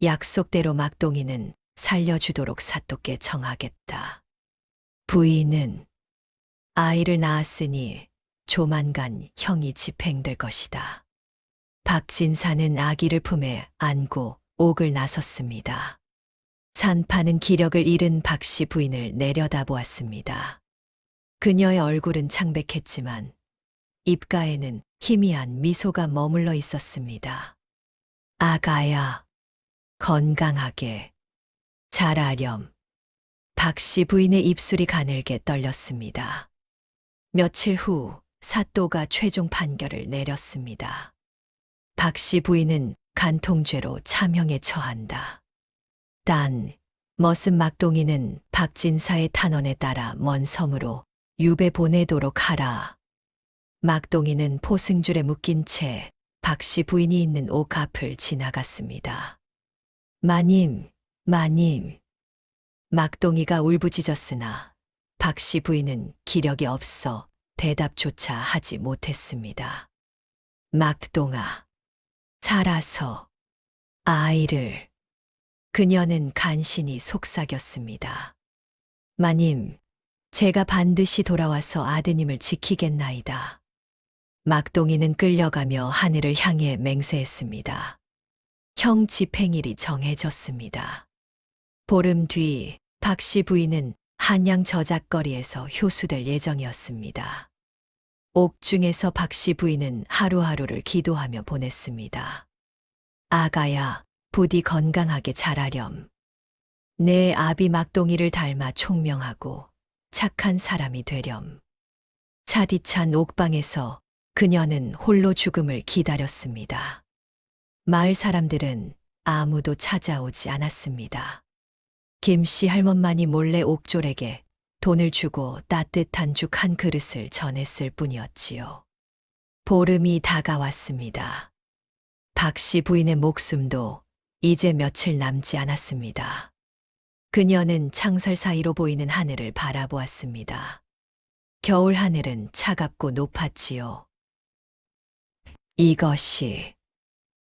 약속대로 막동이는 살려주도록 사또께 청하겠다. 부인은? 아이를 낳았으니 조만간 형이 집행될 것이다. 박진사는 아기를 품에 안고 옥을 나섰습니다. 산파는 기력을 잃은 박씨 부인을 내려다보았습니다. 그녀의 얼굴은 창백했지만 입가에는 희미한 미소가 머물러 있었습니다. 아가야, 건강하게 자라렴. 박씨 부인의 입술이 가늘게 떨렸습니다. 며칠 후 사또가 최종 판결을 내렸습니다. 박씨 부인은 간통죄로 참형에 처한다. 단, 머슴 막동이는 박진사의 탄원에 따라 먼 섬으로 유배 보내도록 하라. 막동이는 포승줄에 묶인 채 박씨 부인이 있는 옥 앞을 지나갔습니다. 마님, 마님. 막동이가 울부짖었으나 박씨 부인은 기력이 없어 대답조차 하지 못했습니다. 막동아, 살아서 아이를. 그녀는 간신히 속삭였습니다. 마님, 제가 반드시 돌아와서 아드님을 지키겠나이다. 막동이는 끌려가며 하늘을 향해 맹세했습니다. 형 집행일이 정해졌습니다. 보름 뒤 박씨 부인은 한양 저작거리에서 효수될 예정이었습니다. 옥중에서 박씨 부인은 하루하루를 기도하며 보냈습니다. 아가야, 부디 건강하게 자라렴. 내 아비 막동이를 닮아 총명하고 착한 사람이 되렴. 차디찬 옥방에서 그녀는 홀로 죽음을 기다렸습니다. 마을 사람들은 아무도 찾아오지 않았습니다. 김씨 할멈만이 몰래 옥졸에게 돈을 주고 따뜻한 죽 한 그릇을 전했을 뿐이었지요. 보름이 다가왔습니다. 박씨 부인의 목숨도 이제 며칠 남지 않았습니다. 그녀는 창살 사이로 보이는 하늘을 바라보았습니다. 겨울 하늘은 차갑고 높았지요. 이것이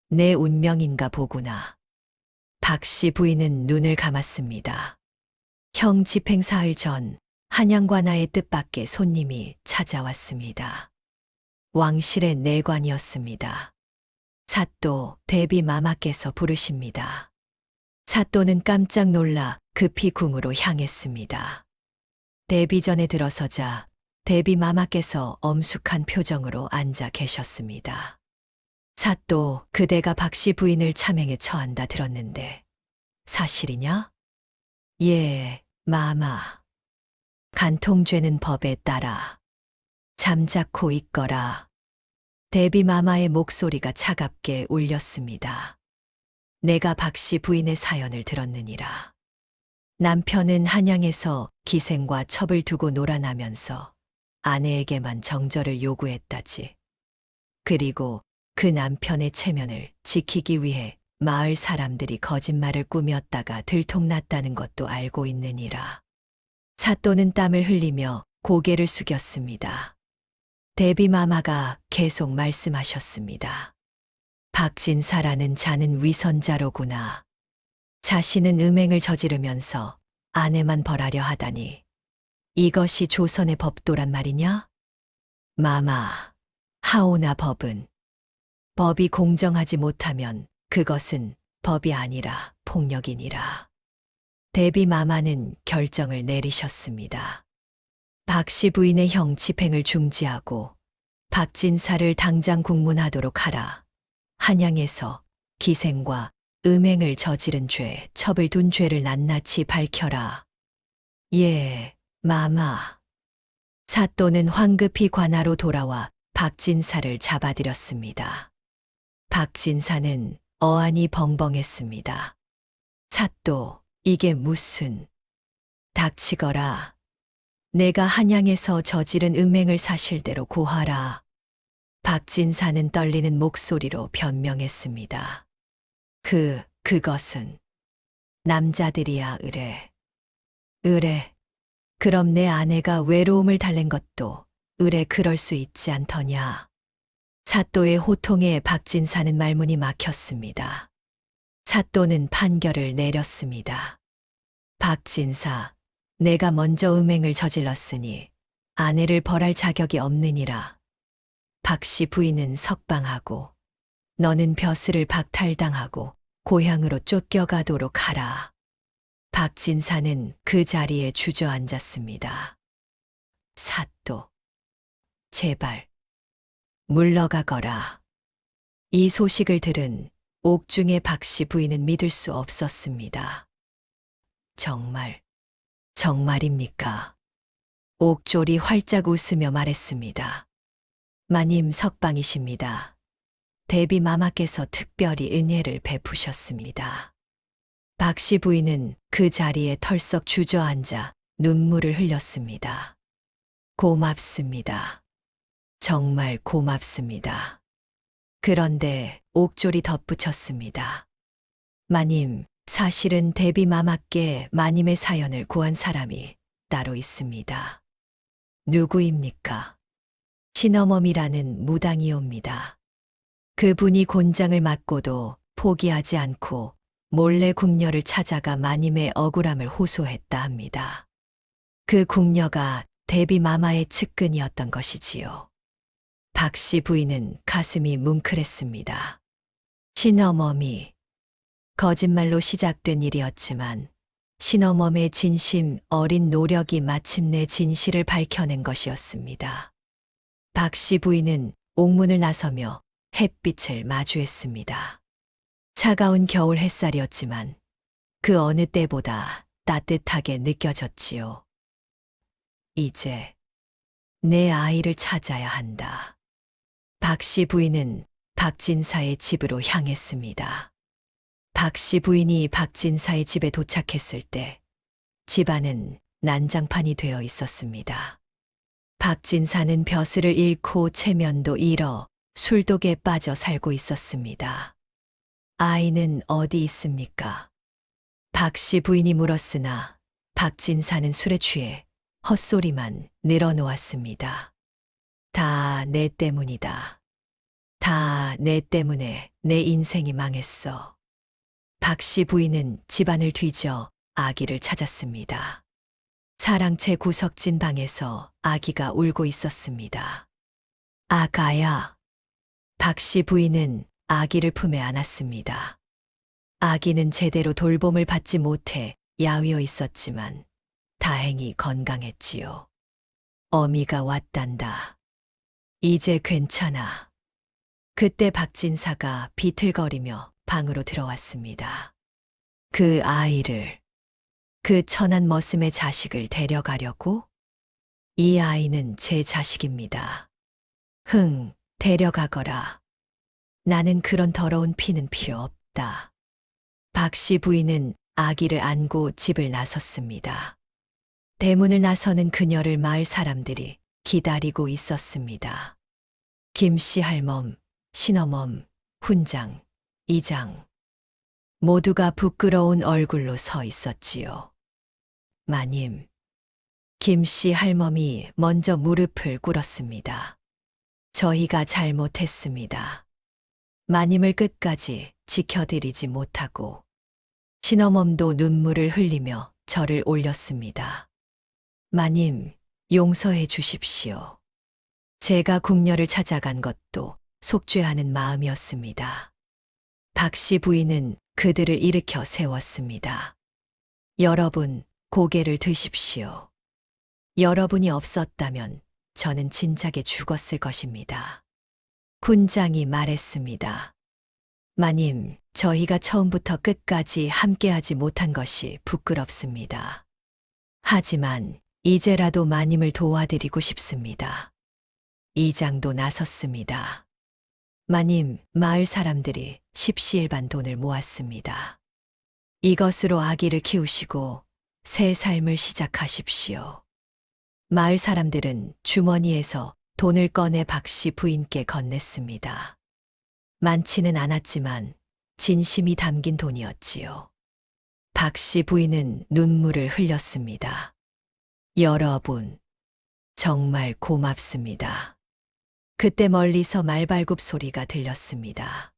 내 운명인가 보구나. 박씨 부인은 눈을 감았습니다. 형 집행 사흘 전 한양관아의 뜻밖의 손님이 찾아왔습니다. 왕실의 내관이었습니다. 사또 대비 마마께서 부르십니다. 사또는 깜짝 놀라 급히 궁으로 향했습니다. 대비전에 들어서자 대비 마마께서 엄숙한 표정으로 앉아 계셨습니다. 사또, 그대가 박씨 부인을 차명에 처한다 들었는데 사실이냐? 예, 마마. 간통죄는 법에 따라 잠자코 있거라. 대비 마마의 목소리가 차갑게 울렸습니다. 내가 박씨 부인의 사연을 들었느니라. 남편은 한양에서 기생과 첩을 두고 놀아나면서 아내에게만 정절을 요구했다지. 그리고 그 남편의 체면을 지키기 위해 마을 사람들이 거짓말을 꾸몄다가 들통났다는 것도 알고 있느니라. 사또는 땀을 흘리며 고개를 숙였습니다. 대비마마가 계속 말씀하셨습니다. 박진사라는 자는 위선자로구나. 자신은 음행을 저지르면서 아내만 벌하려 하다니. 이것이 조선의 법도란 말이냐? 마마, 하오나 법이 공정하지 못하면 그것은 법이 아니라 폭력이니라. 대비마마는 결정을 내리셨습니다. 박씨 부인의 형 집행을 중지하고 박진사를 당장 국문하도록 하라. 한양에서 기생과 음행을 저지른 죄, 첩을 둔 죄를 낱낱이 밝혀라. 예, 마마. 사또는 황급히 관하로 돌아와 박진사를 잡아들였습니다. 박진사는 어안이 벙벙했습니다. 사또, 이게 무슨... 닥치거라. 내가 한양에서 저지른 음행을 사실대로 고하라. 박진사는 떨리는 목소리로 변명했습니다. 그것은 남자들이야 의뢰. 그럼 내 아내가 외로움을 달랜 것도 의뢰 그럴 수 있지 않더냐. 사또의 호통에 박진사는 말문이 막혔습니다. 사또는 판결을 내렸습니다. 박진사, 내가 먼저 음행을 저질렀으니 아내를 벌할 자격이 없느니라. 박씨 부인은 석방하고 너는 벼슬을 박탈당하고 고향으로 쫓겨가도록 하라. 박진사는 그 자리에 주저앉았습니다. 사또, 제발 물러가거라. 이 소식을 들은 옥중의 박씨 부인은 믿을 수 없었습니다. 정말입니까? 옥졸이 활짝 웃으며 말했습니다. 마님 석방이십니다. 대비 마마께서 특별히 은혜를 베푸셨습니다. 박씨 부인은 그 자리에 털썩 주저앉아 눈물을 흘렸습니다. 고맙습니다. 정말 고맙습니다. 그런데 옥졸이 덧붙였습니다. 마님, 사실은 대비 마마께 마님의 사연을 고한 사람이 따로 있습니다. 누구입니까? 신어멈이라는 무당이옵니다. 그분이 곤장을 맞고도 포기하지 않고 몰래 궁녀를 찾아가 마님의 억울함을 호소했다 합니다. 그 궁녀가 대비 마마의 측근이었던 것이지요. 박씨 부인은 가슴이 뭉클했습니다. 신어멈이 거짓말로 시작된 일이었지만 신어멈의 진심 어린 노력이 마침내 진실을 밝혀낸 것이었습니다. 박씨 부인은 옥문을 나서며 햇빛을 마주했습니다. 차가운 겨울 햇살이었지만 그 어느 때보다 따뜻하게 느껴졌지요. 이제 내 아이를 찾아야 한다. 박씨 부인은 박진사의 집으로 향했습니다. 박씨 부인이 박진사의 집에 도착했을 때 집안은 난장판이 되어 있었습니다. 박진사는 벼슬을 잃고 체면도 잃어 술독에 빠져 살고 있었습니다. 아이는 어디 있습니까? 박씨 부인이 물었으나 박진사는 술에 취해 헛소리만 늘어놓았습니다. 다 내 때문이다. 다 내 때문에 내 인생이 망했어. 박 씨 부인은 집안을 뒤져 아기를 찾았습니다. 사랑채 구석진 방에서 아기가 울고 있었습니다. 아가야. 박 씨 부인은 아기를 품에 안았습니다. 아기는 제대로 돌봄을 받지 못해 야위어 있었지만 다행히 건강했지요. 어미가 왔단다. 이제 괜찮아. 그때 박진사가 비틀거리며 방으로 들어왔습니다. 그 아이를, 그 천한 머슴의 자식을 데려가려고? 이 아이는 제 자식입니다. 데려가거라. 나는 그런 더러운 피는 필요 없다. 박 씨 부인은 아기를 안고 집을 나섰습니다. 대문을 나서는 그녀를 마을 사람들이 기다리고 있었습니다. 김씨 할멈, 신어멈, 훈장, 이장. 모두가 부끄러운 얼굴로 서 있었지요. 마님. 김씨 할멈이 먼저 무릎을 꿇었습니다. 저희가 잘못했습니다. 마님을 끝까지 지켜드리지 못하고. 신어멈도 눈물을 흘리며 절을 올렸습니다. 마님, 용서해 주십시오. 제가 궁녀를 찾아간 것도 속죄하는 마음이었습니다. 박 씨 부인은 그들을 일으켜 세웠습니다. 여러분, 고개를 드십시오. 여러분이 없었다면 저는 진작에 죽었을 것입니다. 훈장이 말했습니다. 마님, 저희가 처음부터 끝까지 함께하지 못한 것이 부끄럽습니다. 하지만 이제라도 마님을 도와드리고 싶습니다. 이장도 나섰습니다. 마님, 마을 사람들이 십시일반 돈을 모았습니다. 이것으로 아기를 키우시고 새 삶을 시작하십시오. 마을 사람들은 주머니에서 돈을 꺼내 박 씨 부인께 건넸습니다. 많지는 않았지만 진심이 담긴 돈이었지요. 박 씨 부인은 눈물을 흘렸습니다. 여러분, 정말 고맙습니다. 그때 멀리서 말발굽 소리가 들렸습니다.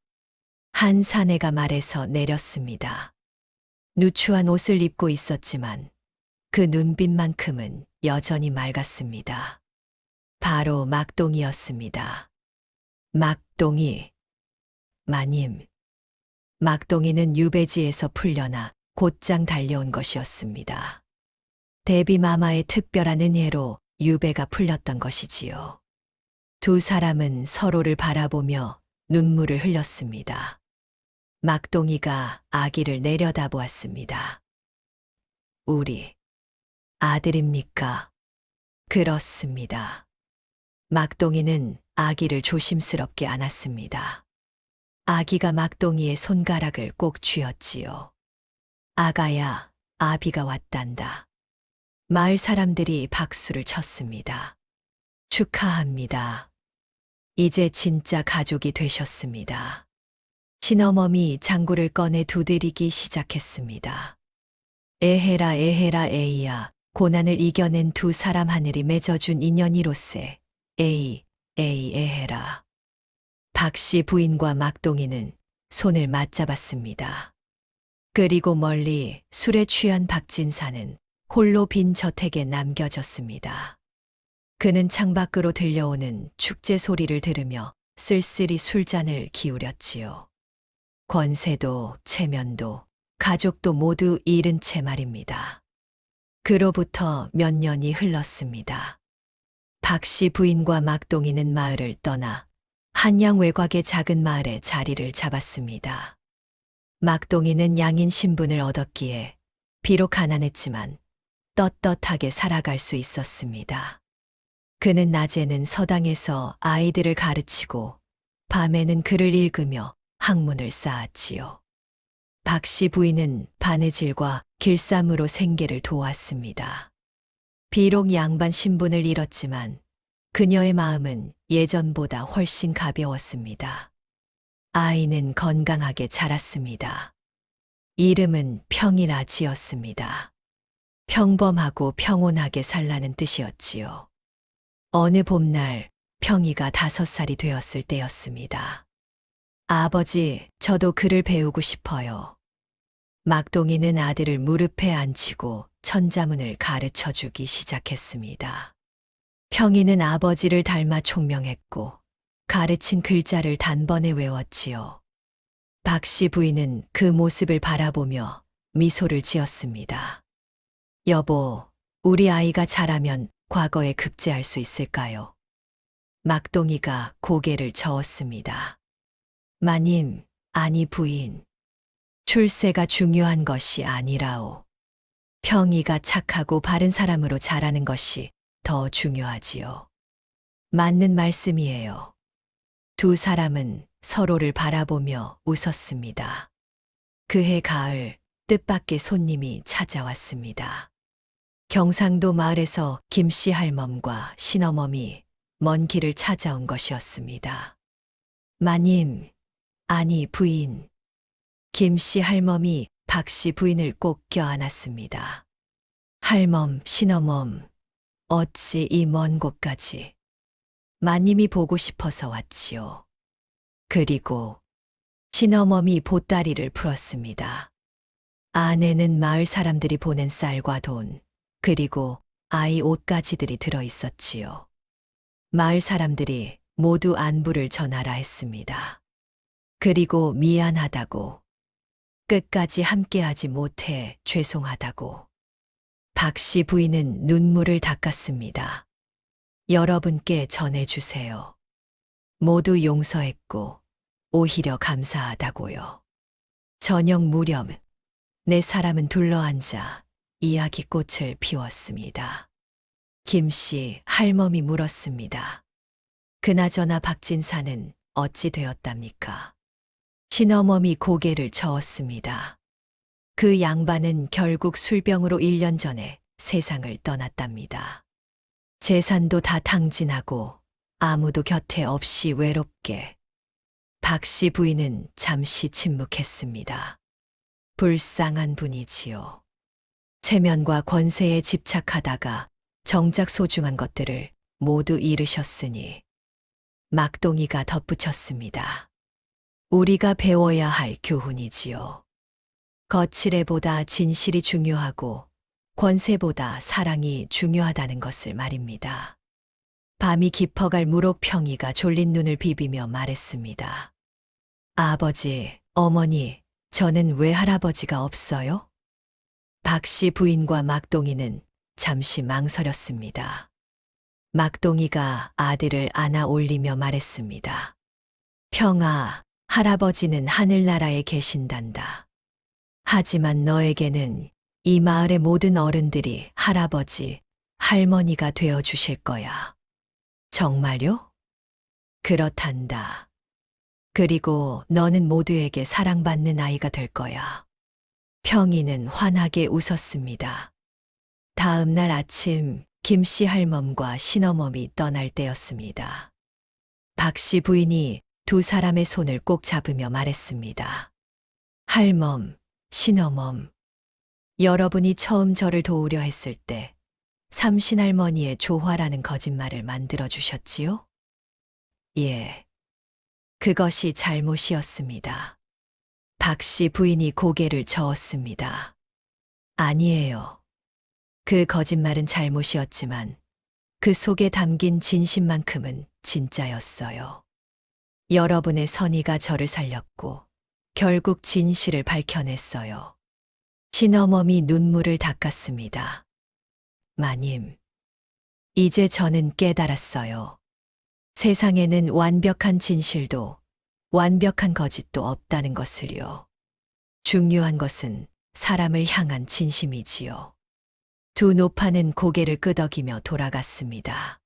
한 사내가 말에서 내렸습니다. 누추한 옷을 입고 있었지만 그 눈빛만큼은 여전히 맑았습니다. 바로 막동이었습니다. 막동이. 마님. 막동이는 유배지에서 풀려나 곧장 달려온 것이었습니다. 대비마마의 특별한 은혜로 유배가 풀렸던 것이지요. 두 사람은 서로를 바라보며 눈물을 흘렸습니다. 막동이가 아기를 내려다보았습니다. 우리 아들입니까? 그렇습니다. 막동이는 아기를 조심스럽게 안았습니다. 아기가 막동이의 손가락을 꼭 쥐었지요. 아가야, 아비가 왔단다. 마을 사람들이 박수를 쳤습니다. 축하합니다. 이제 진짜 가족이 되셨습니다. 신어멈이 장구를 꺼내 두드리기 시작했습니다. 에헤라 에헤라 에이야, 고난을 이겨낸 두 사람 하늘이 맺어준 인연이로세. 에이, 에이 에헤라. 박 씨 부인과 막동이는 손을 맞잡았습니다. 그리고 멀리 술에 취한 박진사는 홀로 빈 저택에 남겨졌습니다. 그는 창밖으로 들려오는 축제 소리를 들으며 쓸쓸히 술잔을 기울였지요. 권세도 체면도 가족도 모두 잃은 채 말입니다. 그로부터 몇 년이 흘렀습니다. 박 씨 부인과 막동이는 마을을 떠나 한양 외곽의 작은 마을에 자리를 잡았습니다. 막동이는 양인 신분을 얻었기에 비록 가난했지만 떳떳하게 살아갈 수 있었습니다. 그는 낮에는 서당에서 아이들을 가르치고 밤에는 글을 읽으며 학문을 쌓았지요. 박 씨 부인은 바느질과 길쌈으로 생계를 도왔습니다. 비록 양반 신분을 잃었지만 그녀의 마음은 예전보다 훨씬 가벼웠습니다. 아이는 건강하게 자랐습니다. 이름은 평이라 지었습니다. 평범하고 평온하게 살라는 뜻이었지요. 어느 봄날 평이가 5살이 되었을 때였습니다. 아버지, 저도 글을 배우고 싶어요. 막동이는 아들을 무릎에 앉히고 천자문을 가르쳐 주기 시작했습니다. 평이는 아버지를 닮아 총명했고 가르친 글자를 단번에 외웠지요. 박씨 부인은 그 모습을 바라보며 미소를 지었습니다. 여보, 우리 아이가 자라면 과거에 급제할 수 있을까요? 막동이가 고개를 저었습니다. 마님, 아니 부인. 출세가 중요한 것이 아니라오. 평이가 착하고 바른 사람으로 자라는 것이 더 중요하지요. 맞는 말씀이에요. 두 사람은 서로를 바라보며 웃었습니다. 그해 가을, 뜻밖의 손님이 찾아왔습니다. 경상도 마을에서 김씨 할멈과 신어멈이 먼 길을 찾아온 것이었습니다. 마님, 아니 부인. 김씨 할멈이 박씨 부인을 꼭 껴안았습니다. 할멈, 신어멈, 어찌 이 먼 곳까지. 마님이 보고 싶어서 왔지요. 그리고 신어멈이 보따리를 풀었습니다. 안에는 마을 사람들이 보낸 쌀과 돈, 그리고 아이 옷가지들이 들어 있었지요. 마을 사람들이 모두 안부를 전하라 했습니다. 그리고 미안하다고, 끝까지 함께하지 못해 죄송하다고. 박씨 부인은 눈물을 닦았습니다. 여러분께 전해주세요. 모두 용서했고 오히려 감사하다고요. 저녁 무렵 네 사람은 둘러앉아 이야기꽃을 피웠습니다. 김씨 할멈이 물었습니다. 그나저나 박진사는 어찌 되었답니까? 신어멈이 고개를 저었습니다. 그 양반은 결국 술병으로 1년 전에 세상을 떠났답니다. 재산도 다 탕진하고 아무도 곁에 없이 외롭게. 박씨 부인은 잠시 침묵했습니다. 불쌍한 분이지요. 체면과 권세에 집착하다가 정작 소중한 것들을 모두 잃으셨으니. 막동이가 덧붙였습니다. 우리가 배워야 할 교훈이지요. 거칠애보다 진실이 중요하고 권세보다 사랑이 중요하다는 것을 말입니다. 밤이 깊어갈 무록평이가 졸린 눈을 비비며 말했습니다. 아버지, 어머니, 저는 왜 할아버지가 없어요? 박씨 부인과 막동이는 잠시 망설였습니다. 막동이가 아들을 안아 올리며 말했습니다. 평아, 할아버지는 하늘나라에 계신단다. 하지만 너에게는 이 마을의 모든 어른들이 할아버지, 할머니가 되어 주실 거야. 정말요? 그렇단다. 그리고 너는 모두에게 사랑받는 아이가 될 거야. 평이는 환하게 웃었습니다. 다음 날 아침 김씨 할멈과 신어멈이 떠날 때였습니다. 박씨 부인이 두 사람의 손을 꼭 잡으며 말했습니다. 할멈, 신어멈, 여러분이 처음 저를 도우려 했을 때 삼신할머니의 조화라는 거짓말을 만들어 주셨지요? 예. 그것이 잘못이었습니다. 박씨 부인이 고개를 저었습니다. 아니에요. 그 거짓말은 잘못이었지만 그 속에 담긴 진심만큼은 진짜였어요. 여러분의 선의가 저를 살렸고 결국 진실을 밝혀냈어요. 신어멈이 눈물을 닦았습니다. 마님, 이제 저는 깨달았어요. 세상에는 완벽한 진실도 완벽한 거짓도 없다는 것을요. 중요한 것은 사람을 향한 진심이지요. 두 노파는 고개를 끄덕이며 돌아갔습니다.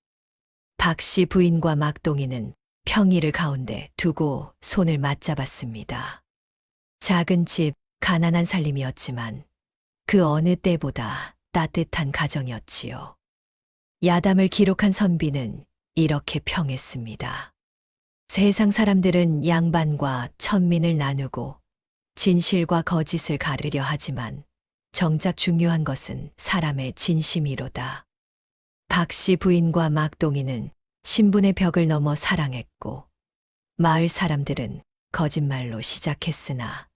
박씨 부인과 막동이는 평이를 가운데 두고 손을 맞잡았습니다. 작은 집, 가난한 살림이었지만 그 어느 때보다 따뜻한 가정이었지요. 야담을 기록한 선비는 이렇게 평했습니다. 세상 사람들은 양반과 천민을 나누고 진실과 거짓을 가르려 하지만 정작 중요한 것은 사람의 진심이로다. 박 씨 부인과 막동이는 신분의 벽을 넘어 사랑했고, 마을 사람들은 거짓말로 시작했으나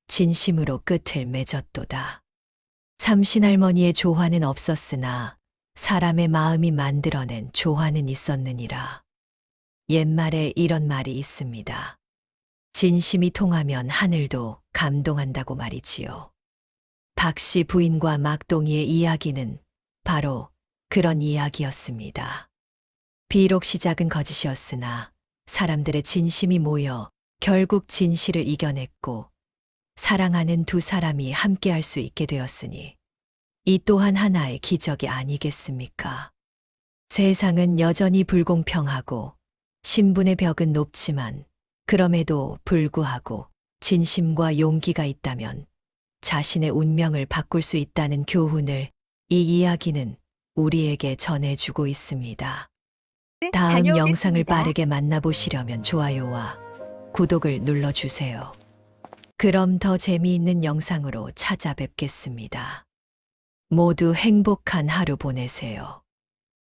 진심으로 끝을 맺었도다. 삼신할머니의 조화는 없었으나 사람의 마음이 만들어낸 조화는 있었느니라. 옛말에 이런 말이 있습니다. 진심이 통하면 하늘도 감동한다고 말이지요. 박 씨 부인과 막동이의 이야기는 바로 그런 이야기였습니다. 비록 시작은 거짓이었으나 사람들의 진심이 모여 결국 진실을 이겨냈고 사랑하는 두 사람이 함께할 수 있게 되었으니 이 또한 하나의 기적이 아니겠습니까? 세상은 여전히 불공평하고 신분의 벽은 높지만 그럼에도 불구하고 진심과 용기가 있다면 자신의 운명을 바꿀 수 있다는 교훈을 이 이야기는 우리에게 전해주고 있습니다. 다음 다녀오겠습니다. 영상을 빠르게 만나보시려면 좋아요와 구독을 눌러주세요. 그럼 더 재미있는 영상으로 찾아뵙겠습니다. 모두 행복한 하루 보내세요.